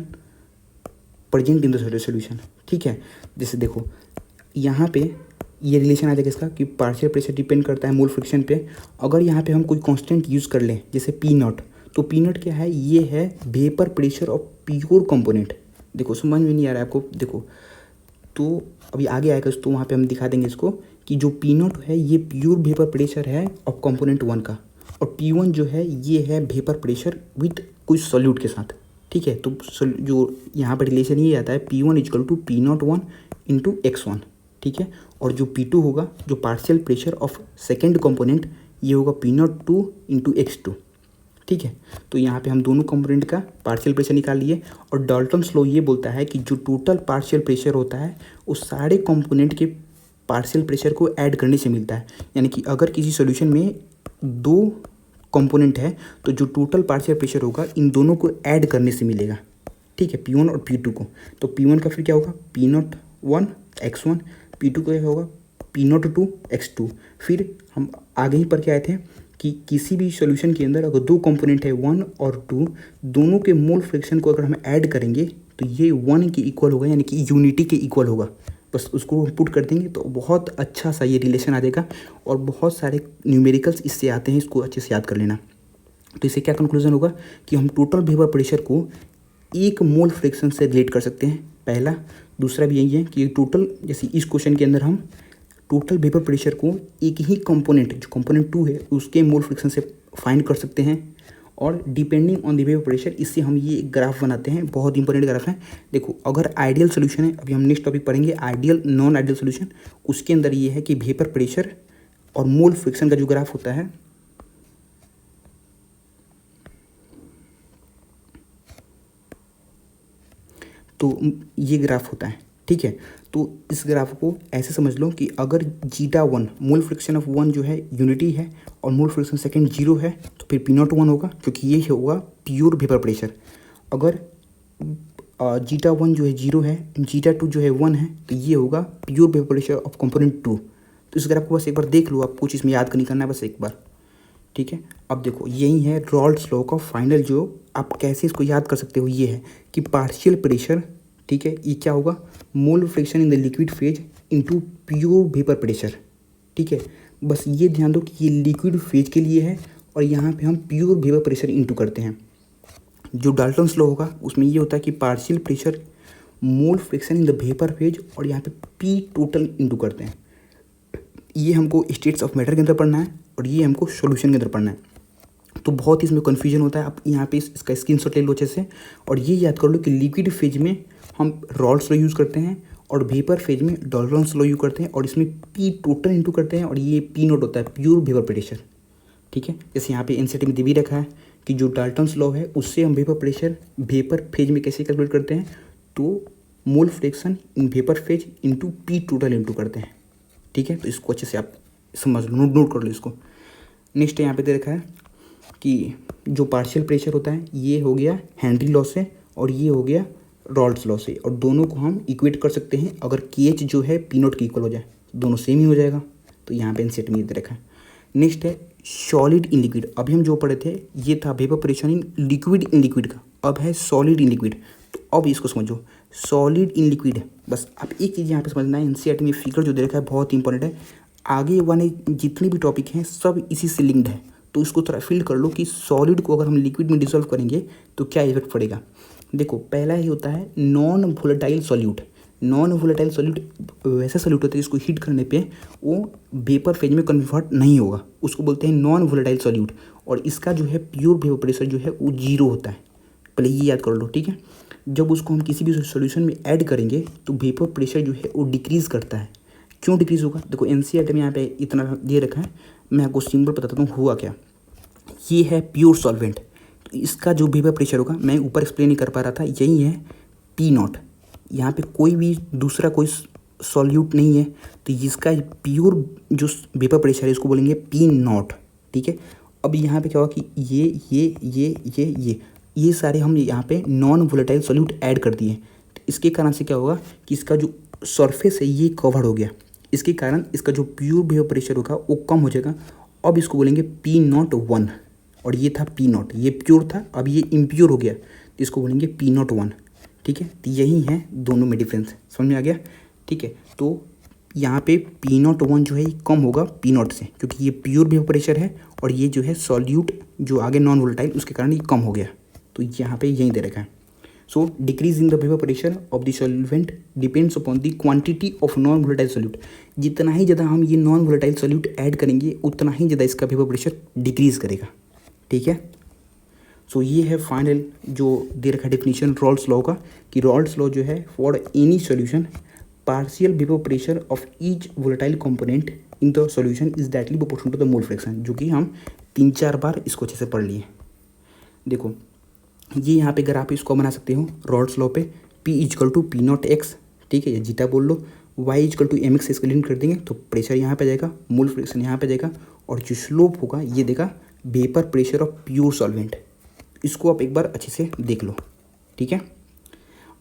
present in the solution, ठीक है। जैसे देखो यहाँ पे ये रिलेशन आ जाएगा इसका कि पार्शियल प्रेशर डिपेंड करता है मोल फ्रिक्शन पे। अगर यहाँ पे हम कोई कांस्टेंट यूज़ कर लें जैसे पी नॉट, तो पी नॉट क्या है, ये है vapour pressure of pure component. देखो समझ में नहीं आ रहा है आपको, देखो तो अभी आगे आएगा तो वहाँ पे हम दिखा देंगे इसको कि जो पी नॉट है ये प्योर वेपर प्रेशर है ऑफ कंपोनेंट 1 का, और P1 जो है ये है वेपर प्रेशर विथ कुछ सॉल्यूट के साथ, ठीक है। तो जो यहाँ पर रिलेशन ये आता है P1 equal to P01 into X1, ठीक है। और जो P2 होगा, जो partial pressure of second component, ये होगा P02 इंटू X2, ठीक है। तो यहाँ पे हम दोनों कंपोनेंट का पार्शियल प्रेशर निकाल लिए। और डाल्टन्स लॉ ये बोलता है कि जो टोटल पार्शियल प्रेशर होता है वो सारे कंपोनेंट के पार्शियल प्रेशर को ऐड करने से मिलता है। यानी कि अगर किसी सॉल्यूशन में 2 कंपोनेंट है तो जो टोटल पार्शियल प्रेशर होगा इन दोनों को ऐड करने से मिलेगा, ठीक है, P1 और P2 को। तो P1 का फिर क्या होगा, P01 X1, P2 का क्या होगा, P02 X2। फिर हम आगे ही पढ़ के आए थे कि किसी भी सॉल्यूशन के अंदर अगर 2 कंपोनेंट है 1 और 2, दोनों के मोल फ्रैक्शन को अगर हम ऐड करेंगे तो ये 1 के इक्वल होगा, यानी कि यूनिटी के इक्वल होगा। बस उसको हम पुट कर देंगे तो बहुत अच्छा सा ये रिलेशन आ जाएगा। और बहुत सारे न्यूमेरिकल्स इससे आते हैं, इसको अच्छे से याद कर लेना। तो इससे क्या कंक्लूजन होगा कि हम टोटल वेपर प्रेशर को 1 मोल फ्रैक्शन से रिलेट कर सकते हैं, पहला। दूसरा भी यही है कि टोटल, जैसे इस क्वेश्चन के अंदर हम टोटल वेपर प्रेशर को एक ही कंपोनेंट, जो कंपोनेंट 2 है, उसके मोल फ्रैक्शन से फाइंड कर सकते हैं। और depending on the vapour pressure, इससे हम ये एक ग्राफ बनाते हैं, बहुत इंपॉर्टेंट ग्राफ है। देखो अगर आइडियल सोल्यूशन है, अभी हम नेक्स्ट टॉपिक पढ़ेंगे आइडियल नॉन आइडियल सोल्यूशन, उसके अंदर ये है कि वेपर प्रेशर और मोल फ्रिक्शन का जो ग्राफ होता है, तो ये ग्राफ होता है, ठीक है। तो इस ग्राफ को ऐसे समझ लो कि अगर जीटा1 मोल फ्रिक्शन ऑफ 1 जो है यूनिटी है और मोल फ्रिक्शन सेकेंड 0 है, तो फिर P01 होगा, क्योंकि ये होगा प्योर वेपर प्रेशर। अगर जीटा1 जो है 0 है, जीटा2 जो है 1 है, तो ये होगा pure vapour pressure of component 2। तो इस ग्राफ को बस एक बार देख लो, आप कुछ इसमें याद नहीं करना है, बस एक बार, ठीक है। अब देखो यही है रॉल्स लॉ का फाइनल, जो आप कैसे इसको याद कर सकते हो, ये है कि पार्शियल प्रेशर, ठीक है, ये क्या होगा, mole fraction in the liquid phase into pure vapour pressure, ठीक है। बस ये ध्यान दो कि ये लिक्विड फेज के लिए है और यहाँ पे हम प्योर वेपर प्रेशर इनटू करते हैं। जो डाल्टन्स लॉ होगा उसमें ये होता है कि partial pressure mole fraction in the vapour phase, और यहाँ पे पी टोटल इनटू करते हैं। ये हमको स्टेट्स ऑफ मैटर के अंदर पढ़ना है और ये हमको सॉल्यूशन के अंदर पढ़ना है। तो बहुत ही इसमें कन्फ्यूजन होता है। आप यहाँ पे इसका स्क्रीनशॉट ले लो अच्छे से, और ये याद कर लो कि लिक्विड फेज में हम रॉल्स लॉ यूज़ करते हैं और वेपर फेज में डाल्टन्स लॉ यूज़ करते हैं, और इसमें पी टोटल इनटू करते हैं, और ये पी नोट होता है प्योर वेपर प्रेशर, ठीक है। जैसे यहाँ पे एनसीईआरटी में दे भी रखा है कि जो डाल्टन्स लॉ है उससे हम वेपर प्रेशर वेपर फेज में कैसे कैलकुलेट करते हैं, तो mole fraction in vapour phase into P total into करते हैं, ठीक है। तो इसको अच्छे से आप समझ लो, नोट कर लो इसको। नेक्स्ट यहाँ पे दे रखा है कि जो पार्शियल प्रेशर होता है ये हो गया हेनरी लॉ से और ये हो गया रॉल्स लॉ से, और दोनों को हम इक्वेट कर सकते हैं अगर KH जो है पी नोट के इक्वल हो जाए, दोनों सेम ही हो जाएगा। तो यहाँ पे एनसीईआरटी में दे रखा है। नेक्स्ट है सॉलिड इन लिक्विड। अभी हम जो पढ़े थे ये था वेपर प्रेशर इन लिक्विड का, अब है सॉलिड इन लिक्विड। तो अब इसको समझो, सॉलिड इन लिक्विड, बस आप एक चीज़ यहाँ पे समझना है, एनसीईआरटी में फिगर जो दे रखा है बहुत इंपॉर्टेंट है। आगे वाले जितने भी टॉपिक हैं सब इसी से लिंक्ड है, तो इसको थोड़ा फील कर लो कि सॉलिड को अगर हम लिक्विड में डिसॉल्व करेंगे तो क्या इफेक्ट पड़ेगा। देखो पहला ही होता है non volatile solute. Non volatile solute वैसा सॉल्यूट होता है जिसको हीट करने पे वो वेपर फेज में कन्वर्ट नहीं होगा, उसको बोलते हैं नॉन वोलेटाइल सॉल्यूट। और इसका जो है प्योर वेपर प्रेशर जो है वो 0 होता है, पहले ये याद कर लो, ठीक है। जब उसको हम किसी भी सॉल्यूशन में ऐड करेंगे तो वेपर प्रेशर जो है वो डिक्रीज़ करता है। क्यों डिक्रीज़ होगा, देखो एनसीईआरटी में यहाँ पे इतना दे रखा है, मैं आपको सिंपल बताता हूँ हुआ क्या। ये है प्योर सॉल्वेंट, तो इसका जो वेपर प्रेशर होगा, मैं ऊपर एक्सप्लेन नहीं कर पा रहा था, यही है पी नॉट। यहाँ पे कोई भी दूसरा कोई सॉल्यूट नहीं है, तो इसका प्योर जो वेपर प्रेशर है इसको बोलेंगे पी नॉट। ठीक है, अब यहाँ पे क्या होगा कि ये सारे हम यहाँ पे नॉन वोलेटाइल सॉल्यूट ऐड कर दिए, तो इसके कारण से क्या होगा कि इसका जो सरफेस है ये कवर हो गया, इसके कारण इसका जो प्योर वेपर प्रेशर होगा वो कम हो जाएगा। अब इसको बोलेंगे पी नॉट 1, और ये था पी नॉट, ये प्योर था, अब ये इम्प्योर हो गया, तो इसको बोलेंगे पी नॉट 1। ठीक है, तो यही है दोनों में डिफरेंस, समझ में आ गया। ठीक है, तो यहाँ पे पी नॉट 1 जो है ये कम होगा पी नॉट से, क्योंकि ये प्योर वेपर प्रेशर है, और ये जो है सॉल्यूट जो आगे नॉन वोलेटाइल उसके कारण ये कम हो गया, तो यहाँ पे यही दे रखा है। So decrease in the vapour pressure of the solvent depends upon the quantity of non volatile solute. जितना ही ज़्यादा हम ये नॉन वोलेटाइल सॉल्यूट ऐड करेंगे उतना ही ज़्यादा इसका वेपर प्रेशर डिक्रीज करेगा। ठीक है, सो ये है फाइनल जो दे रखा डेफिनेशन रॉल्स लॉ का, कि रॉल्स लॉ जो है for any solution partial vapour pressure of each volatile component in the solution is directly proportional to the mole fraction, जो कि हम 3-4 बार इसको अच्छे से पढ़ लिए। देखो ये यहाँ पे अगर आप इसको बना सकते हो रॉल्स लॉ पे, P equal to P naught X, ठीक है, या जीटा बोल लो, Y equal to M X इसको लिंक कर देंगे, तो प्रेशर यहाँ पे जाएगा, मोल फ्रैक्शन यहाँ पे जाएगा, और जो स्लोप होगा ये देगा vapour pressure of pure solvent. इसको आप एक बार अच्छे से देख लो। ठीक है,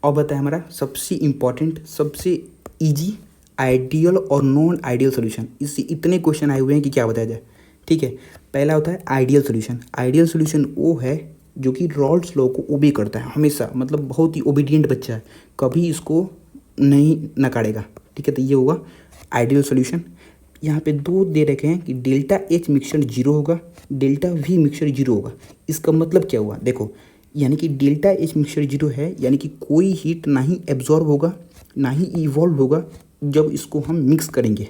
अब बताए हमारा सबसे इम्पॉर्टेंट, सबसे इजी आइडियल और नॉन आइडियल सोल्यूशन। इससे इतने क्वेश्चन आए हुए हैं कि क्या बताया जाए। ठीक है, पहला होता है आइडियल सोल्यूशन। आइडियल सोल्यूशन वो है जो कि रॉल्स लॉ को ओबे करता है हमेशा, मतलब बहुत ही ओबीडियंट बच्चा है, कभी इसको नहीं नकारेगा। ठीक है, तो ये होगा आइडियल सोल्यूशन। यहाँ पे दो दे रखे हैं कि डेल्टा एच मिक्सचर 0 होगा, डेल्टा वी मिक्सचर 0 होगा। इसका मतलब क्या हुआ, देखो यानी कि डेल्टा एच मिक्सचर 0 है, यानी कि कोई हीट ना ही एब्जॉर्ब होगा ना ही इवॉल्व होगा जब इसको हम मिक्स करेंगे।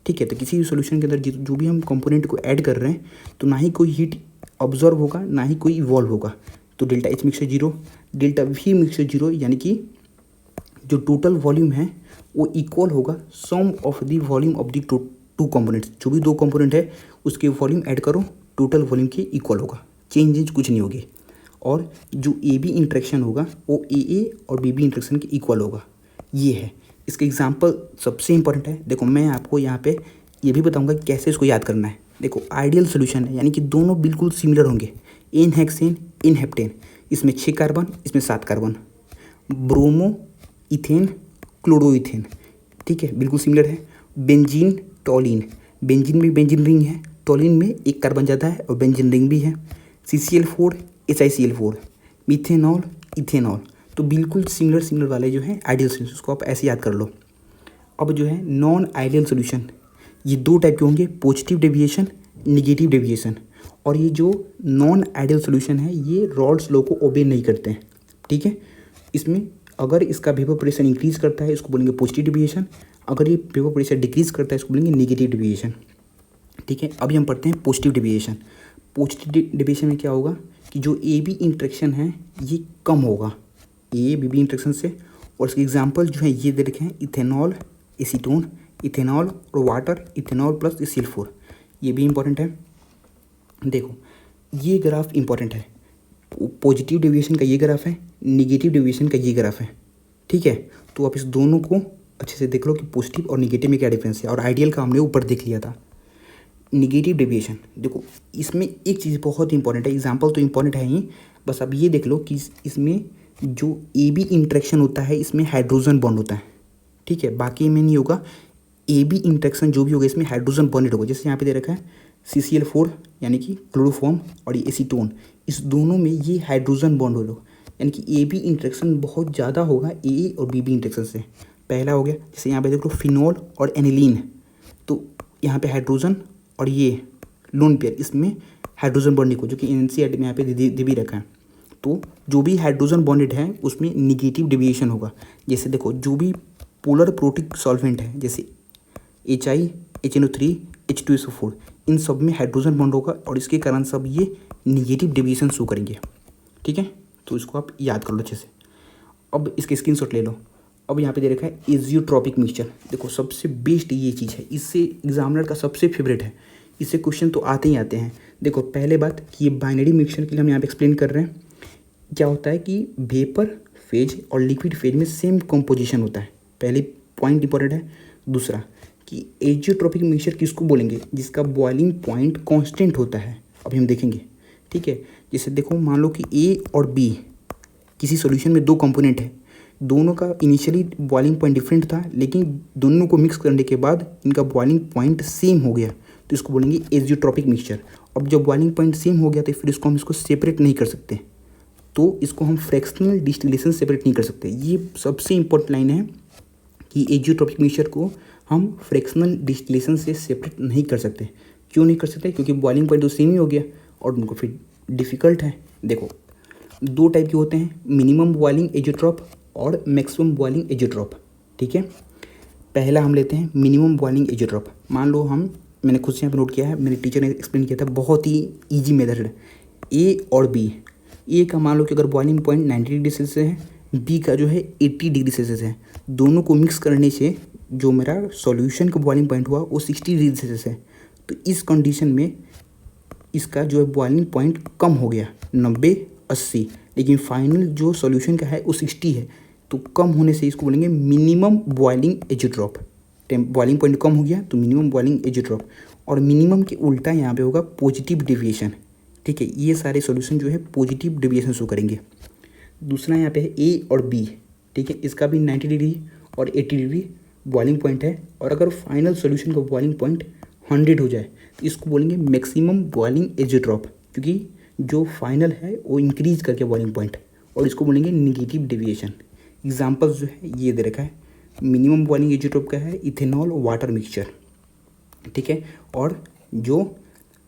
ठीक है, तो किसी भी सोल्यूशन के अंदर जो भी हम कंपोनेंट को ऐड कर रहे हैं, तो ना ही कोई हीट ऑब्जॉर्व होगा ना ही कोई इवॉल्व होगा, तो delta H mixture 0, delta we mixture 0, यानी कि जो टोटल वॉल्यूम है वो इक्वल होगा sum of the volume of the two components. जो भी दो कंपोनेंट है उसके वॉल्यूम ऐड करो, टोटल वॉल्यूम के इक्वल होगा, चेंजेज कुछ नहीं होगी। और जो ए बी इंट्रैक्शन होगा वो ए और बी इंट्रैक्शन के इक्वल होगा। ये है इसका एग्जाम्पल सबसे इंपॉर्टेंट है। देखो मैं आपको यहाँ पे ये भी बताऊँगा कैसे इसको याद करना है। देखो आइडियल सोल्यूशन है, यानी कि दोनों बिल्कुल सिमिलर होंगे, एन हेक्सेन इन हेप्टेन, इसमें 6 कार्बन इसमें 7 कार्बन, ब्रोमो इथेन क्लोरोइथेन, ठीक है, बिल्कुल सिमिलर है। बेंजीन टॉलिन, बेंजीन में बेंजीन रिंग है, टॉलिन में 1 कार्बन ज़्यादा है और बेंजीन रिंग भी है। CCl4 HiCl4, मिथेनॉल इथेनॉल, तो बिल्कुल सिमिलर वाले जो है आइडियल सोल्यूशन, उसको आप ऐसे याद कर लो। अब जो है नॉन आइडियल सोल्यूशन, ये 2 टाइप के होंगे, पॉजिटिव डेविएशन, निगेटिव डेविएशन। और ये जो नॉन आइडियल सोल्यूशन है ये रॉल्स लॉ को ओबे नहीं करते हैं। ठीक है, इसमें अगर इसका वेपर प्रेशर इंक्रीज करता है इसको बोलेंगे पॉजिटिव डेविएशन, अगर ये वेपर प्रेशर डिक्रीज करता है इसको बोलेंगे नेगेटिव डेविएशन। ठीक है, अभी हम पढ़ते हैं पॉजिटिव डेविएशन। पॉजिटिव डेविएशन में क्या होगा कि जो ए बी इंट्रैक्शन है ये कम होगा ए बी इंट्रैक्शन से। और इसके एग्जांपल जो है ये दे रखे हैं, इथेनॉल एसीटोन, इथेनॉल और वाटर, इथेनॉल प्लस CL4, ये भी इंपॉर्टेंट है। देखो ये ग्राफ इंपॉर्टेंट है, पॉजिटिव डेविएशन का ये ग्राफ है, निगेटिव डेविएशन का ये ग्राफ है। ठीक है, तो आप इस दोनों को अच्छे से देख लो कि पॉजिटिव और निगेटिव में क्या डिफरेंस है। और आइडियल का हमने ऊपर देख लिया था। निगेटिव डेविएशन, देखो इसमें एक चीज़ बहुत इंपॉर्टेंट है, एग्जाम्पल तो इंपॉर्टेंट है ही, बस अब ये देख लो कि इसमें जो ए बी इंट्रैक्शन होता है इसमें हाइड्रोजन बॉन्ड होता है। ठीक है, बाकी में नहीं होगा। ए बी इंट्रैक्शन जो भी होगा इसमें हाइड्रोजन बॉन्डेड होगा, जैसे यहाँ पे दे रखा है CCl4 यानी कि क्लोरोफॉर्म, और ये एसीटोन, इस दोनों में ये हाइड्रोजन बॉन्ड होगा, यानी कि ए बी इंट्रैक्शन बहुत ज़्यादा होगा ए और बी इंट्रैक्शन से। पहला हो गया, जैसे यहाँ पे देख लो फिनॉल और एनिलीन, तो यहाँ पे हाइड्रोजन और ये लोन पेयर, इसमें हाइड्रोजन बॉन्डिंग को जो कि NCERT में यहाँ पे दे भी रखा है। तो जो भी हाइड्रोजन बॉन्डेड है उसमें निगेटिव डेविएशन होगा। जैसे देखो जो भी पोलर प्रोटिक सॉल्वेंट है जैसे HI HNO3 H2SO4, इन सब में हाइड्रोजन बॉन्ड होगा और इसके कारण सब ये निगेटिव डेविएशन शो करेंगे। ठीक है, तो इसको आप याद कर लो अच्छे से। अब इसके स्क्रीनशॉट ले लो। अब यहाँ पे दे रखा है एजियोट्रॉपिक मिक्सचर। देखो सबसे बेस्ट ये चीज़ है, इससे एग्जामिनर का सबसे फेवरेट है इससे क्वेश्चन तो आते ही आते हैं। देखो पहले बात कि ये बाइनरी मिक्सचर के लिए हम यहाँ पे एक्सप्लेन कर रहे हैं। क्या होता है कि वेपर फेज और लिक्विड फेज में सेम कंपोजिशन होता है, पहले पॉइंट इंपॉर्टेंट है। दूसरा कि एजियोट्रॉपिक मिक्सचर किसको बोलेंगे, जिसका बॉइलिंग पॉइंट कांस्टेंट होता है। अभी हम देखेंगे, ठीक है। जैसे देखो मान लो कि ए और बी किसी सॉल्यूशन में दो कंपोनेंट है, दोनों का इनिशियली बॉइलिंग पॉइंट डिफरेंट था, लेकिन दोनों को मिक्स करने के बाद इनका बॉइलिंग पॉइंट सेम हो गया, तो इसको बोलेंगे एजियोट्रॉपिक मिक्सचर। अब जब बॉइलिंग पॉइंट सेम हो गया तो फिर इसको हम सेपरेट नहीं कर सकते, तो इसको हम फ्रैक्शनल डिस्टिलेशन सेपरेट नहीं कर सकते। ये सबसे इंपॉर्टेंट लाइन है कि एजियोट्रॉपिक मिक्सचर को हम फ्रैक्शनल डिस्टिलेशन से सेपरेट नहीं कर सकते। क्यों नहीं कर सकते? क्योंकि बॉइलिंग पॉइंट तो सेम ही हो गया और उनको फिर डिफ़िकल्ट है। देखो दो टाइप के होते हैं, मिनिमम बॉइलिंग एजियोट्रॉप और मैक्सिमम बॉइलिंग एजियोट्रॉप, ठीक है। पहला हम लेते हैं मिनिमम बॉइलिंग एजियोट्रॉप। मान लो मैंने खुद से यहाँ पर नोट किया है, मेरे टीचर ने एक्सप्लेन किया था, बहुत ही ईजी मेथड है। ए और बी, ए का मान लो कि अगर बॉइलिंग पॉइंट 90 डिग्री सेल्सियस है, बी का जो है 80 डिग्री सेल्सियस है, दोनों को मिक्स करने से जो मेरा सॉल्यूशन का बॉइलिंग पॉइंट हुआ वो 60 डिग्री सेल्सियस है। तो इस कंडीशन में इसका जो है बॉइलिंग पॉइंट कम हो गया 90-80, लेकिन फाइनल जो सॉल्यूशन का है वो 60 है, तो कम होने से इसको बोलेंगे minimum boiling azeotrope. Boiling point कम हो गया तो मिनिमम बॉइलिंग एजियोट्रॉप, और मिनिमम के उल्टा यहाँ पे होगा पॉजिटिव डेविएशन, ठीक है। ये सारे सॉल्यूशन जो है पॉजिटिव डेविएशन शो करेंगे। दूसरा यहाँ पे है ए और बी, ठीक है, इसका भी 90 डिग्री और 80 डिग्री बॉइलिंग पॉइंट है, और अगर फाइनल सॉल्यूशन का बॉइलिंग पॉइंट 100 हो जाए तो इसको बोलेंगे मैक्सिमम बॉइलिंग एजियोट्रॉप, क्योंकि जो फाइनल है वो इंक्रीज करके बॉइलिंग पॉइंट, और इसको बोलेंगे निगेटिव डेविएशन। एग्जाम्पल्स जो है ये दे रखा है, मिनिमम बॉइलिंग एजियोट्रॉप का है इथेनॉल वाटर मिक्सचर, ठीक है, और जो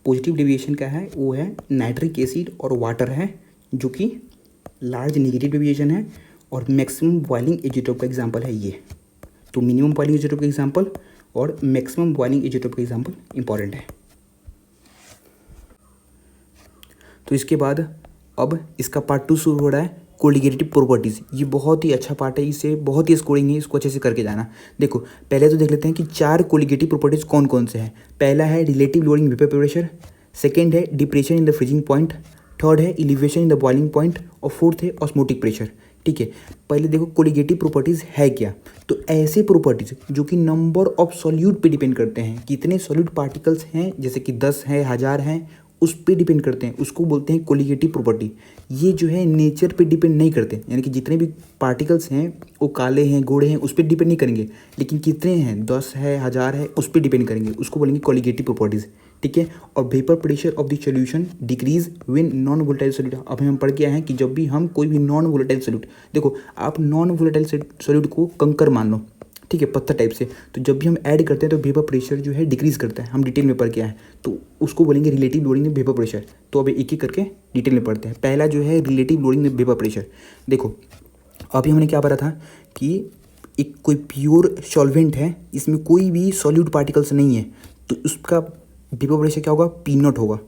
पॉजिटिव डेविएशन का है वो है नाइट्रिक एसिड और वाटर है, जो कि लार्ज निगेटिव डेविएशन है, और मैक्सिमम बॉइलिंग एजियोट्रॉप का एग्जांपल है ये। तो मिनिमम बॉइलिंग एजियोट्रॉप का एग्जांपल और मैक्सिमम बॉइलिंग एजियोट्रॉप का एग्जांपल इंपॉर्टेंट है। तो इसके बाद अब इसका पार्ट 2 शुरू हो रहा है, कोलिगेटिव प्रॉपर्टीज़। ये बहुत ही अच्छा पार्ट है, इससे बहुत ही स्कोरिंग है, इसको अच्छे से करके जाना। देखो पहले तो देख लेते हैं कि 4 कोलिगेटिव प्रॉपर्टीज़ कौन कौन से हैं। पहला है relative lowering vapour pressure, second है depression in the freezing point, third है elevation in the boiling point, और फोर्थ है ऑस्मोटिक प्रेशर, ठीक है। पहले देखो कोलिगेटिव प्रॉपर्टीज़ है क्या। तो ऐसे प्रॉपर्टीज़ जो कि नंबर ऑफ सॉल्यूट पे डिपेंड करते हैं, कितने सॉल्यूट पार्टिकल्स हैं, जैसे कि 10 है, 1000 हैं, उस पे डिपेंड करते हैं, उसको बोलते हैं कोलिगेटिव प्रॉपर्टी। ये जो है नेचर पे डिपेंड नहीं करते, यानी कि जितने भी पार्टिकल्स हैं वो काले हैं, गोरे हैं, उस पर डिपेंड नहीं करेंगे, लेकिन कितने हैं, 10 है, 1000 है, उस पर डिपेंड करेंगे, उसको बोलेंगे कोलिगेटिव प्रॉपर्टीज़, ठीक है। और vapour pressure of the solution decrease when non volatile solute. अब हम पढ़ के आए हैं कि जब भी हम कोई भी नॉन वोलेटाइल सॉल्यूट, देखो आप नॉन वोलेटाइल सॉल्यूट को कंकर मान लो, ठीक है, पत्थर टाइप से, तो जब भी हम ऐड करते हैं तो वेपर प्रेशर जो है डिक्रीज करता है, हम डिटेल में पढ़ के आए हैं, तो उसको बोलेंगे रिलेटिव लोडिंग में वेपर प्रेशर। तो अब एक एक करके डिटेल में पढ़ते हैं। पहला जो है रिलेटिव लोडिंग में वेपर प्रेशर। देखो अभी हमने क्या पढ़ा था कि एक कोई प्योर सॉल्वेंट है, इसमें कोई भी सॉल्यूट पार्टिकल्स नहीं है, तो उसका वेपर प्रेशर क्या होगा, P0 होगा,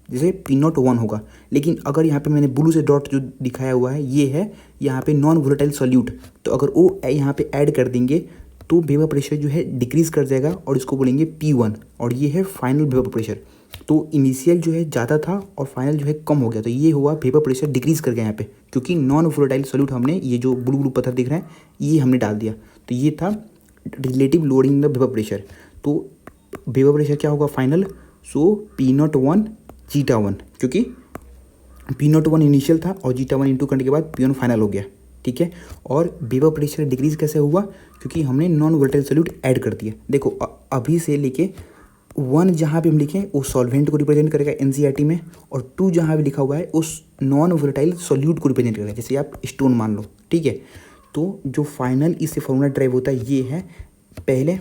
जैसे P0 1 होगा। लेकिन अगर यहाँ पे मैंने ब्लू से डॉट जो दिखाया हुआ है ये है यहाँ पे नॉन वोलेटाइल सॉल्यूट, तो अगर वो यहाँ पे ऐड कर देंगे तो वेपर प्रेशर जो है डिक्रीज़ कर जाएगा, और इसको बोलेंगे P1, और ये है फाइनल वेपर प्रेशर। तो इनिशियल जो है ज़्यादा था और फाइनल जो है कम हो गया, तो ये हुआ वेपर प्रेशर डिक्रीज़ कर गया यहाँ पे, क्योंकि नॉन वोलेटाइल सॉल्यूट हमने ये जो ब्लू ब्लू पत्थर दिख रहा है ये हमने डाल दिया। तो ये था relative lowering the vapour pressure. तो वेपर प्रेशर क्या होगा फाइनल, सो P0 1 जीटा 1, क्योंकि P0 1 इनिशियल था और जीटा 1 इंटू करने के बाद P1 फाइनल हो गया, ठीक है। और वेपर प्रेशर डिक्रीज कैसे हुआ, क्योंकि हमने नॉन वोलेटाइल सॉल्यूट ऐड कर दिया। देखो अभी से लेके 1 जहाँ पे हम लिखें वो सॉल्वेंट को रिप्रेजेंट करेगा NCERT में, और 2 जहाँ भी लिखा हुआ है उस नॉन वोलेटाइल सॉल्यूट को रिप्रेजेंट करेगा, जैसे आप स्टोन मान लो, ठीक है। तो जो फाइनल इससे फॉर्मूला ड्राइव होता है ये है, पहले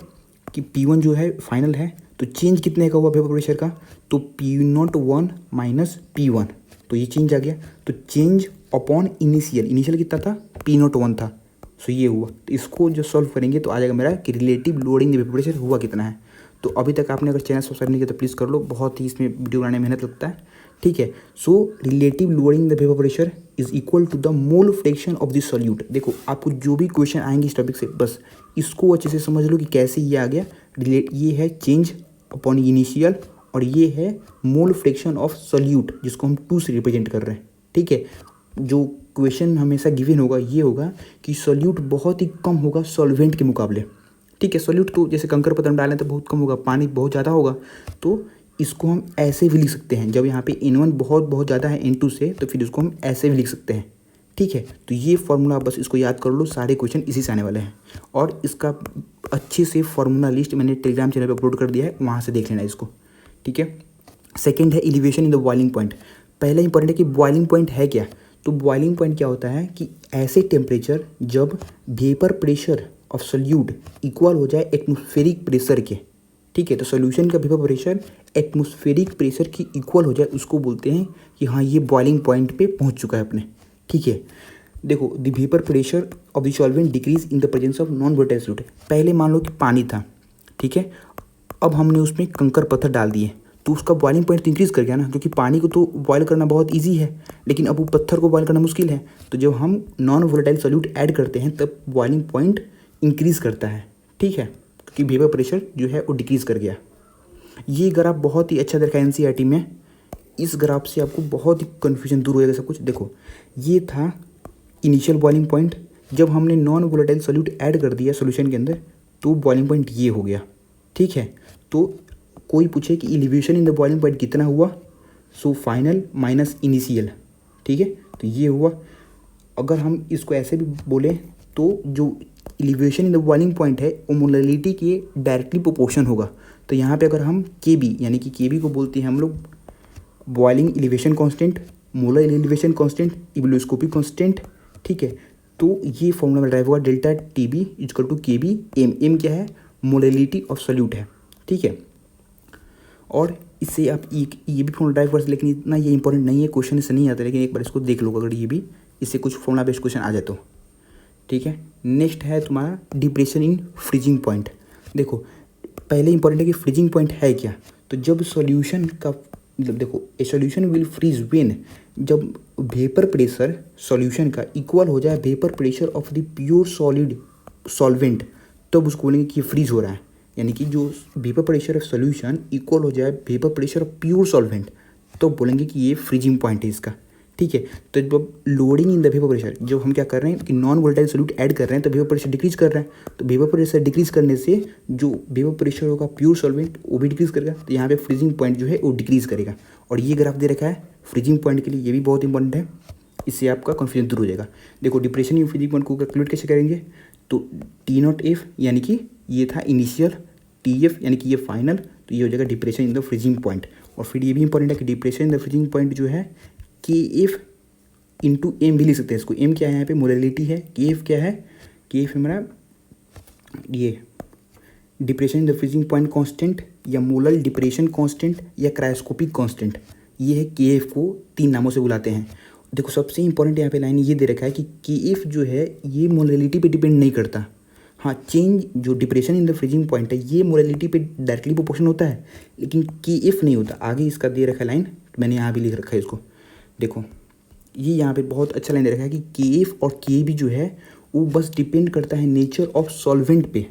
कि P1 जो है फाइनल है, तो चेंज कितने का हुआ वेपर प्रेशर का, तो P0 1 माइनस P1, तो ये चेंज आ गया। तो चेंज अपॉन इनिशियल कितना था, P0 1 था, सो ये हुआ। तो इसको जो सॉल्व करेंगे तो आ जाएगा मेरा कि रिलेटिव लोडिंग वेपर प्रेशर हुआ कितना है। तो अभी तक आपने अगर चैनल सब्सक्राइब नहीं किया तो प्लीज़ कर लो, बहुत ही इसमें वीडियो बनाने में मेहनत लगता है, ठीक है। So relative lowering the vapour pressure is equal to the mole fraction of the solute. देखो आपको जो भी क्वेश्चन आएंगे इस टॉपिक से बस इसको अच्छे से समझ लो कि कैसे ये आ गया। ये है चेंज अपॉन इनिशियल और ये है मोल फ्रैक्शन ऑफ सोल्यूट जिसको हम 2 से रिप्रेजेंट कर रहे हैं। ठीक है, जो क्वेश्चन हमेशा गिवन होगा ये होगा कि सोल्यूट बहुत ही कम होगा सॉल्वेंट के मुकाबले। ठीक है, सोल्यूट तो जैसे कंकर पत्थर में डालें तो बहुत कम होगा, पानी बहुत ज़्यादा होगा, तो इसको हम ऐसे भी लिख सकते हैं। जब यहाँ पे N1 बहुत ज़्यादा है N2 से, तो फिर इसको हम ऐसे भी लिख सकते हैं। ठीक है, तो ये फॉर्मूला बस इसको याद कर लो, सारे क्वेश्चन इसी से आने वाले हैं। और इसका अच्छे से फॉर्मूला लिस्ट मैंने टेलीग्राम चैनल पर अपलोड कर दिया है, वहाँ से देख लेना इसको। ठीक है, सेकेंड है elevation in the boiling point. पहला इंपॉर्टेंट है कि बॉइलिंग पॉइंट है क्या। तो बॉइलिंग पॉइंट क्या होता है कि ऐसे टेम्परेचर जब vapour pressure of solute equal हो जाए एटमॉस्फेरिक प्रेशर के। ठीक है, तो सोल्यूशन का वेपर प्रेशर एटमॉस्फेरिक प्रेशर की इक्वल हो जाए, उसको बोलते हैं कि हाँ ये बॉइलिंग पॉइंट पे पहुंच चुका है अपने। ठीक है, देखो the vapour pressure of the solvent decrease in the presence of non volatile solute. पहले मान लो कि पानी था, ठीक है, अब हमने उसमें कंकर पत्थर डाल दिए तो उसका बॉइलिंग पॉइंट तो इंक्रीज़ कर गया ना, क्योंकि पानी को तो बॉयल करना बहुत इजी है, लेकिन अब वो पत्थर को बॉयल करना मुश्किल है। तो जब हम नॉन वोलेटाइल सोल्यूट ऐड करते हैं तब बॉइलिंग पॉइंट इंक्रीज़ करता है। ठीक है, क्योंकि वेपर प्रेशर जो है वो डिक्रीज़ कर गया। ये ग्राफ बहुत ही अच्छा देखा NCERT में। इस ग्राफ से आपको बहुत ही कन्फ्यूजन दूर हो जाएगा सब कुछ। देखो ये था इनिशियल बॉइलिंग पॉइंट, जब हमने नॉन वोलेटाइल सोल्यूट ऐड कर दिया सोल्यूशन के अंदर तो बॉइलिंग पॉइंट ये हो गया। ठीक है, तो कोई पूछे कि elevation in the boiling point कितना हुआ, सो फाइनल माइनस इनिशियल। ठीक है, तो ये हुआ। अगर हम इसको ऐसे भी बोले तो जो elevation in the boiling point है वो मोलैलिटी के डायरेक्टली प्रोपोर्शन होगा। तो यहाँ पे अगर हम KB यानी कि KB को बोलते हैं हम लोग boiling elevation constant, molar elevation constant, ebullioscopic constant. ठीक है, तो ये फॉर्मूला में ड्राइव होगा delta TB equal to KB। M क्या है, मोलैलिटी ऑफ सोल्यूट है। ठीक है, और इससे आप ये भी फॉर्मूला ड्राइव कर सकते, लेकिन इतना ये इंपॉर्टेंट नहीं है, क्वेश्चन इससे नहीं आता, लेकिन एक बार इसको देख लो अगर ये भी इससे कुछ फॉर्मूला बेस्ड क्वेश्चन आ जाए तो। ठीक है, नेक्स्ट है तुम्हारा डिप्रेशन इन फ्रीजिंग पॉइंट। देखो पहले इंपॉर्टेंट है कि फ्रीजिंग पॉइंट है क्या। तो जब सॉल्यूशन का मतलब देखो a solution will freeze when, जब वेपर प्रेशर सॉल्यूशन का इक्वल हो जाए vapour pressure of the pure solid solvent, तब उसको बोलेंगे कि फ्रीज हो रहा है। यानी कि जो vapour pressure of solution equal हो जाए vapour pressure of pure solvent, तो बोलेंगे कि ये फ्रीजिंग पॉइंट है इसका। ठीक है, तो जब loading in the vapour pressure, जब हम क्या कर रहे हैं कि नॉन वोलेटाइल सोल्यूट ऐड कर रहे हैं तो वेपर प्रेशर डिक्रीज कर रहे हैं, तो वेपर प्रेशर डिक्रीज करने से जो वेपर प्रेशर होगा प्योर सॉल्वेंट वो भी डिक्रीज करेगा, तो यहाँ पे फ्रीजिंग पॉइंट जो है वो डिक्रीज करेगा। और ये ग्राफ दे रखा है फ्रीजिंग पॉइंट के लिए, ये भी बहुत इंपॉर्टेंट है, इससे आपका कन्फ्यूजन दूर हो जाएगा। देखो डिप्रेशन इन फ्रीजिंग पॉइंट को कैलकुलेट कैसे करेंगे, तो T0F यानी कि ये था इनिशियल, TF यानी कि ये फाइनल, तो ये हो जाएगा depression in the freezing point. और फिर ये भी इंपॉर्टेंट है कि depression in the freezing point जो है KF इंटू M भी लिख सकते हैं इसको। M क्या है यहाँ पे, मोलैलिटी है। KF क्या है, KF हमारा ये depression in the freezing point constant या मोलर डिप्रेशन कांस्टेंट या क्रायोस्कोपिक कांस्टेंट, ये है KF को 3 नामों से बुलाते हैं। देखो सबसे इंपॉर्टेंट यहाँ पे लाइन ये दे रखा है कि KF जो है ये मोलैलिटी पे डिपेंड नहीं करता। हाँ, चेंज जो depression in the freezing point है ये मोलैलिटी पे डायरेक्टली प्रोपोर्शन होता है, लेकिन KF नहीं होता। आगे इसका दे रखा है लाइन, मैंने यहाँ भी लिख रखा है इसको। देखो ये यहाँ पे बहुत अच्छा लाइन दे रखा है कि KF और KB जो है वो बस डिपेंड करता है नेचर ऑफ सॉल्वेंट पे।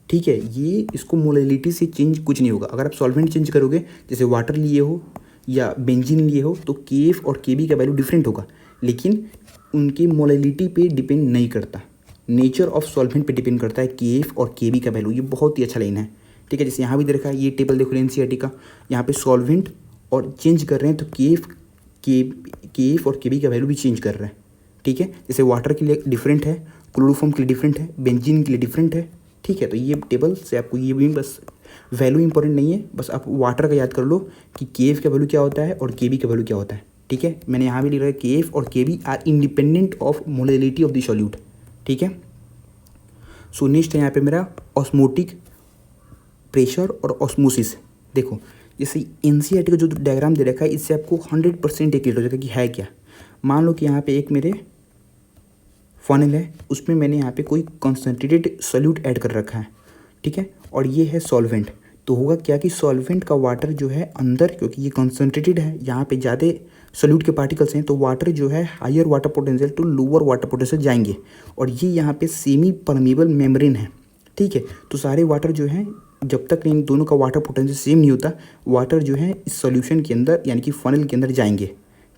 ठीक है, ये इसको मोलैलिटी से चेंज कुछ नहीं होगा। अगर आप सॉल्वेंट चेंज करोगे, जैसे वाटर लिए हो या बेंजीन लिए हो, तो KF और KB का वैल्यू डिफरेंट होगा, लेकिन उनकी मोलैलिटी पे डिपेंड नहीं करता, नेचर ऑफ सॉल्वेंट पे डिपेंड करता है KF और KB का वैल्यू। ये बहुत ही अच्छा लाइन है। ठीक है, जैसे यहाँ भी दे रखा है, ये टेबल देखो NCERT का, यहाँ पे सॉल्वेंट और चेंज कर रहे हैं तो KF और KB का वैल्यू भी चेंज कर रहे हैं। ठीक है, जैसे वाटर के लिए डिफरेंट है, क्लोरोफॉर्म के लिए डिफरेंट है, बेंजीन के लिए डिफरेंट है। ठीक है, तो ये टेबल से आपको ये भी बस वैल्यू इंपॉर्टेंट नहीं है, बस आप वाटर का याद कर लो कि KF का वैल्यू क्या होता है और KB का वैल्यू क्या होता है। ठीक है, मैंने यहाँ भी लिख रहा है KF और KB are independent of molality of the solute. ठीक है, सो नेक्स्ट है यहाँ पे मेरा ऑस्मोटिक प्रेशर और ऑस्मोसिस। देखो जैसे NCERT का जो डायग्राम दे रखा है, इससे आपको 100% क्लियर हो जाएगा कि है क्या। मान लो कि यहाँ पे एक मेरे फनल है, उसमें मैंने यहाँ पे कोई कंसनट्रेटेड सोल्यूट ऐड कर रखा है। ठीक है, और ये है सॉल्वेंट। तो होगा क्या कि सॉल्वेंट का वाटर जो है अंदर, क्योंकि ये कंसनट्रेटेड है, यहाँ पे ज़्यादा सोल्यूट के पार्टिकल्स हैं, तो वाटर जो है higher water potential to lower water potential जाएंगे। और ये यहाँ पे सेमी परमेबल मेम्ब्रेन है, ठीक है। तो सारे वाटर जो हैं, जब तक इन दोनों का वाटर पोटेंशियल सेम नहीं होता, वाटर जो है इस सॉल्यूशन के अंदर यानी कि फनल के अंदर जाएंगे,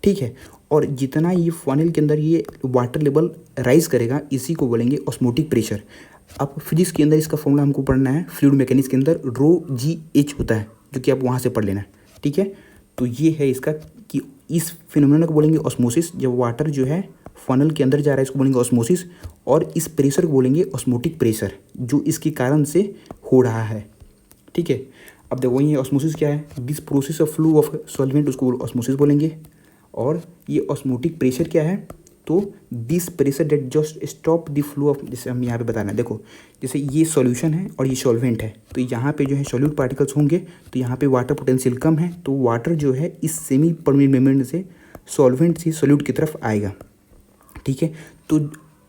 ठीक है। और जितना ये फनल के अंदर ये वाटर लेवल राइज करेगा, इसी को बोलेंगे ऑस्मोटिक प्रेशर। अब फिजिक्स के अंदर इसका फॉर्मूला हमको पढ़ना है, फ्लूइड मैकेनिक्स के अंदर ρGH होता है, जो कि आप वहाँ से पढ़ लेना, ठीक है। तो ये है इसका कि इस फिनोमेनन को बोलेंगे ऑस्मोसिस। जब वाटर जो है फनल के अंदर जा रहा है, इसको बोलेंगे ऑस्मोसिस। और इस प्रेशर को बोलेंगे ऑस्मोटिक प्रेशर, जो इसके कारण से हो रहा है, ठीक है। अब देखो वही है ऑस्मोसिस क्या है, this process of flow of solvent, उसको ऑस्मोसिस बोलेंगे। और ये ऑस्मोटिक प्रेशर क्या है, तो this pressure that just stop the flow of, जैसे हम यहाँ पे बताना है, देखो जैसे ये सॉल्यूशन है और ये सॉल्वेंट है, तो यहाँ पे जो है सॉल्यूट पार्टिकल्स होंगे, तो यहाँ पे वाटर पोटेंशियल कम है, तो वाटर जो है इस सेमी परमेबल मेम्ब्रेन से सॉल्वेंट से सॉल्यूट की तरफ आएगा, ठीक है। तो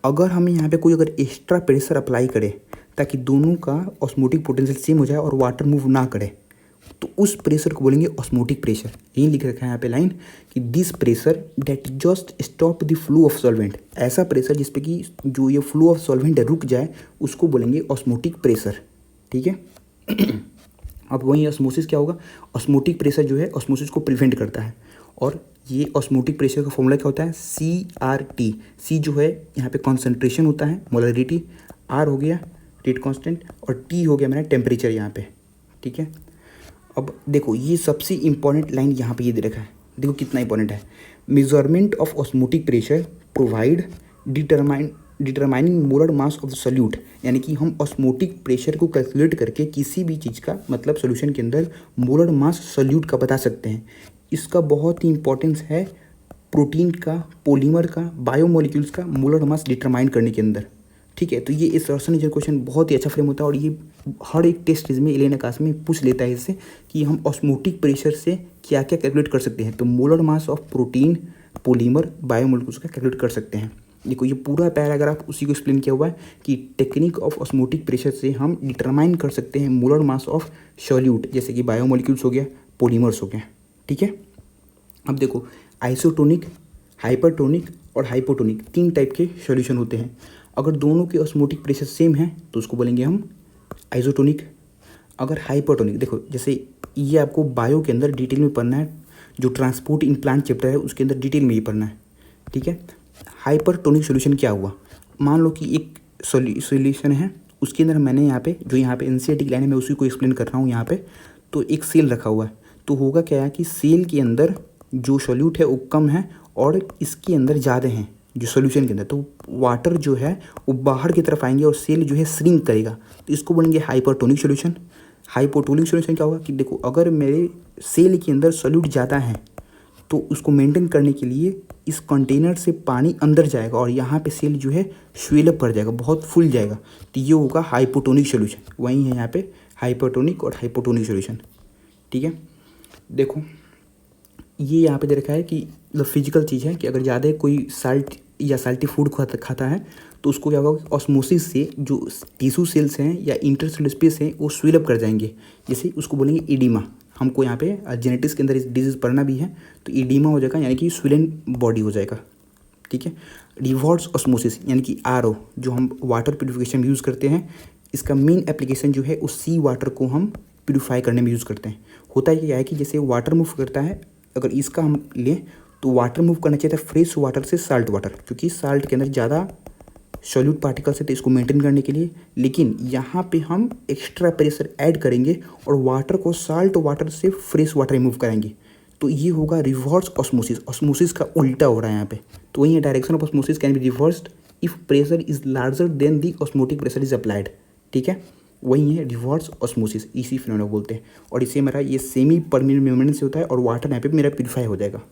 अगर हम यहाँ पे कोई अगर एक्स्ट्रा प्रेशर अप्लाई करें ताकि दोनों का ऑस्मोटिक पोटेंशियल सेम हो जाए और वाटर मूव ना करे, तो उस प्रेशर को बोलेंगे ऑस्मोटिक प्रेशर। यही लिख रखा है यहाँ पे लाइन कि this pressure that just stop the flow of solvent, ऐसा प्रेशर जिसपे कि जो ये फ्लो ऑफ सॉल्वेंट रुक जाए, उसको बोलेंगे ऑस्मोटिक प्रेशर, ठीक है। अब वही ऑस्मोसिस क्या होगा, ऑस्मोटिक प्रेशर जो है ऑस्मोसिस को प्रिवेंट करता है। और ये ऑस्मोटिक प्रेशर का फॉर्मूला क्या होता है, CRT। सी जो है यहाँ पे कॉन्सेंट्रेशन होता है, मोलरिटी, R हो गया रेट कांस्टेंट, और T हो गया मेरा टेम्परेचर यहाँ पे, ठीक है। अब देखो ये सबसे इंपॉर्टेंट लाइन यहाँ पे ये दे रखा है, देखो कितना इंपॉर्टेंट है। Measurement of osmotic pressure provide determining molar mass of the solute, यानी कि हम ऑस्मोटिक प्रेशर को कैलकुलेट करके किसी भी चीज़ का मतलब सॉल्यूशन के अंदर मोलर मास सॉल्यूट का बता सकते हैं। इसका बहुत ही इंपॉर्टेंस है प्रोटीन का, पॉलीमर का, बायोमोलिक्यूल्स का मोलर मास डिटरमाइन करने के अंदर, ठीक है। तो ये इस सर्सन क्वेश्चन बहुत ही अच्छा फ्रेम होता है, और ये हर एक टेस्ट में एलियन आकाश में पूछ लेता है इससे कि हम ऑस्मोटिक प्रेशर से क्या क्या कैलकुलेट कर सकते हैं। तो molar mass of protein, polymer, biomolecules का कैलकुलेट कर सकते हैं। देखो ये पूरा पैराग्राफ उसी को एक्सप्लेन किया हुआ है कि टेक्निक ऑफ ऑस्मोटिक प्रेशर से हम डिटरमाइन कर सकते हैं मोलर मास ऑफ सॉल्यूट, जैसे कि बायोमोलिक्यूल्स हो गया, पॉलीमर्स हो गया, ठीक है। अब देखो आइसोटोनिक, हाइपरटोनिक और हाइपोटोनिक 3 टाइप के सॉल्यूशन होते हैं। अगर दोनों के ऑस्मोटिक प्रेशर सेम है तो उसको बोलेंगे हम आइसोटोनिक। अगर हाइपरटोनिक, देखो जैसे ये आपको बायो के अंदर डिटेल में पढ़ना है, जो ट्रांसपोर्ट इन प्लांट चैप्टर है उसके अंदर डिटेल में ये पढ़ना है, ठीक है। हाइपरटोनिक सॉल्यूशन क्या हुआ, मान लो कि एक सॉल्यूशन है, उसके अंदर मैंने यहाँ पे जो यहाँ पे एनसीईआरटी की लाइन है मैं उसी को एक्सप्लेन कर रहा हूँ यहाँ पे। तो एक सेल रखा हुआ है, तो होगा क्या है कि सेल के अंदर जो सॉल्यूट है वो कम है और इसके अंदर ज़्यादा है जो सॉल्यूशन के अंदर, तो वाटर जो है वो बाहर की तरफ आएंगे और सेल जो है श्रिंक करेगा, तो इसको बोलेंगे हाइपरटोनिक सॉल्यूशन। हाइपोटोनिक सॉल्यूशन क्या होगा कि देखो अगर मेरे सेल के अंदर सॉल्यूट ज़्यादा है तो उसको मेंटेन करने के लिए इस कंटेनर से पानी अंदर जाएगा और यहाँ पे सेल जो है स्वेलअप कर जाएगा, बहुत फूल जाएगा, तो ये होगा हाइपोटोनिक सॉल्यूशन। वही है यहाँ पे हाइपरटोनिक और हाइपोटोनिक सॉल्यूशन, ठीक है। देखो ये यहाँ पे दे रखा है कि मतलब फिजिकल चीज़ है कि अगर ज़्यादा कोई साल्ट या साल्टी फूड खाता है तो उसको क्या होगा, ऑस्मोसिस से जो टिश्यू सेल्स हैं या इंटरसेलुलर स्पेस हैं वो स्वेलअप कर जाएंगे, जैसे उसको बोलेंगे एडिमा। हमको यहाँ पे जेनेटिक्स के अंदर इस डिजीज़ पढ़ना भी है, तो एडिमा हो जाएगा यानी कि स्वेलन बॉडी हो जाएगा, ठीक है। रिवर्स ऑस्मोसिस यानी कि RO जो हम वाटर प्यूरिफिकेशन में यूज़ करते हैं, इसका मेन एप्लीकेशन जो है उस सी वाटर को हम प्यूरिफाई करने में यूज़ करते हैं। होता है क्या है कि जैसे वाटर मूव करता है, अगर इसका हम लें तो वाटर मूव करना चाहिए था फ्रेश वाटर से साल्ट वाटर, क्योंकि साल्ट के अंदर ज़्यादा सॉल्यूट पार्टिकल्स है तो इसको मेंटेन करने के लिए, लेकिन यहाँ पे हम एक्स्ट्रा प्रेशर ऐड करेंगे और वाटर को साल्ट वाटर से फ्रेश वाटर रिमूव कराएंगे, तो ये होगा रिवर्स ऑस्मोसिस। ऑस्मोसिस का उल्टा हो रहा है यहाँ पे, तो वही direction of osmosis can be reversed if pressure is larger than the osmotic pressure is applied, ठीक है। वही है रिवर्स ऑस्मोसिस, इसी फिनोमेना बोलते हैं। और इसे मेरा ये सेमी परमेबल मेम्ब्रेन से होता है और वाटर यहाँ पे मेरा प्यूरिफाई हो जाएगा,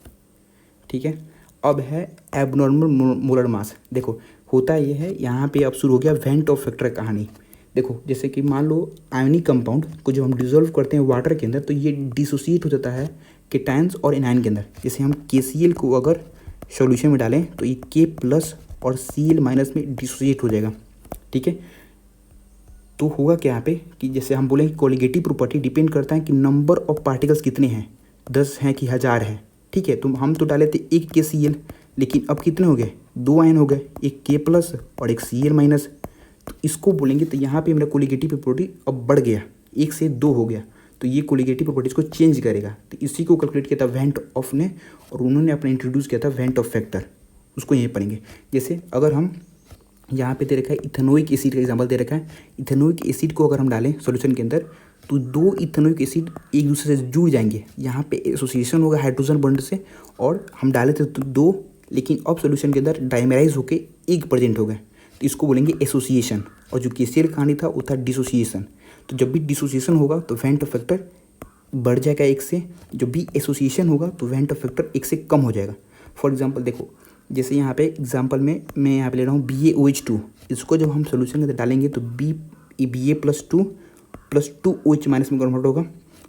ठीक है। अब है एबनॉर्मल मोलर मास। देखो होता ये है, यहाँ पे अब शुरू हो गया वेंट ऑफ फैक्टर कहानी। देखो जैसे कि मान लो आयनिक कंपाउंड को जब हम डिसॉल्व करते हैं वाटर के अंदर तो ये डिसोसिएट हो जाता है केटायंस और एनायन के अंदर। जैसे हम KCl को अगर सॉल्यूशन में डालें तो ये K+ और Cl- में डिसोसिएट हो जाएगा, ठीक है। तो होगा क्या यहाँ पे कि जैसे हम बोलें कोलिगेटिव प्रॉपर्टी डिपेंड करता है कि नंबर ऑफ पार्टिकल्स कितने हैं, 10 हैं कि 1000 हैं, ठीक है। तो हम तो डाले थे एक KCl, लेकिन अब कितने हो गए, 2 आयन हो गए, एक K+ और एक Cl-, तो इसको बोलेंगे, तो यहाँ पे हमारा कोलिगेटिव प्रॉपर्टी अब बढ़ गया, 1 से 2 हो गया, तो ये कोलिगेटिव प्रॉपर्टीज़ को चेंज करेगा। तो इसी को कैलकुलेट किया था वेंट ऑफ ने, और उन्होंने अपना इंट्रोड्यूस किया था वेंट ऑफ फैक्टर, उसको यहीं पढ़ेंगे। जैसे अगर हम यहाँ पे दे रखा है इथेनोइक एसिड का एग्जांपल दे रखा है, इथेनोइक एसिड को अगर हम डालें सॉल्यूशन के अंदर तो 2 इथेनोइक एसिड एक दूसरे से जुड़ जाएंगे, यहाँ पे एसोसिएशन होगा हाइड्रोजन बॉन्ड से, और हम डाले थे तो 2, लेकिन अब सॉल्यूशन के अंदर डाइमेराइज होके 1 प्रेजेंट हो गए, तो इसको बोलेंगे एसोसिएशन। और जो केसीएल कहानी था वो था डिसोसिएशन। तो जब भी डिसोसिएशन होगा तो वेंट ऑफ फैक्टर बढ़ जाएगा 1 से, जब भी एसोसिएशन होगा तो वेंट ऑफ फैक्टर 1 से कम हो जाएगा। फॉर एग्जांपल देखो, जैसे यहाँ पे एग्जांपल में मैं यहाँ पे ले रहा हूँ BaOH2, इसको जब हम सोल्यूशन के अंदर डालेंगे तो Ba+2 माइनस में कन्वर्ट होगा।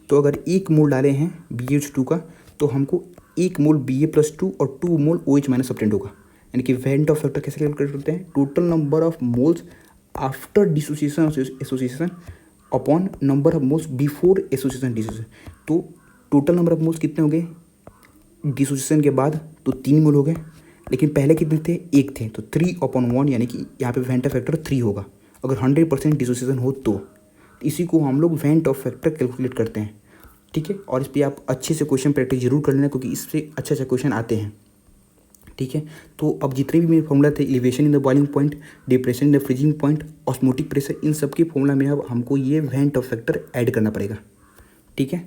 तो अगर 1 मोल डाले हैं BaOH2 का, तो हमको 1 मोल Ba+2 और 2 मोल OH माइनस ऑब्टेंड होगा। यानी कि वेंट ऑफ फैक्टर कैसे कैलकुलेट करते हैं, total number of moles after dissociation association upon number of moles before association dissociation. तो टोटल नंबर ऑफ मोल्स कितने हो गए डिसोसिएशन के बाद, तो 3 मोल हो गए, लेकिन पहले कितने थे, 1 थे, तो 3/1, यानी कि यहाँ पे वेंट ऑफ फैक्टर 3 होगा अगर 100% डिसोसिएशन हो तो। इसी को हम लोग वेंट ऑफ फैक्टर कैलकुलेट करते हैं, ठीक है। और इस पर आप अच्छे से क्वेश्चन प्रैक्टिस जरूर कर लेना, क्योंकि इससे अच्छे क्वेश्चन आते हैं, ठीक है। तो अब जितने भी मेरे फॉर्मूला थे, elevation in the boiling point, depression in the freezing point, osmotic pressure, इन सब के फॉर्मूला में अब हमको ये वेंट ऑफ फैक्टर ऐड करना पड़ेगा, ठीक है।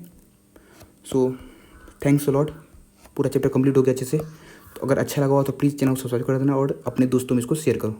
सो थैंक्स अ लॉट, पूरा चैप्टर कंप्लीट हो गया अच्छे से। तो अगर अच्छा लगा हो तो प्लीज़ चैनल को सब्सक्राइब कर देना और अपने दोस्तों में इसको शेयर करो।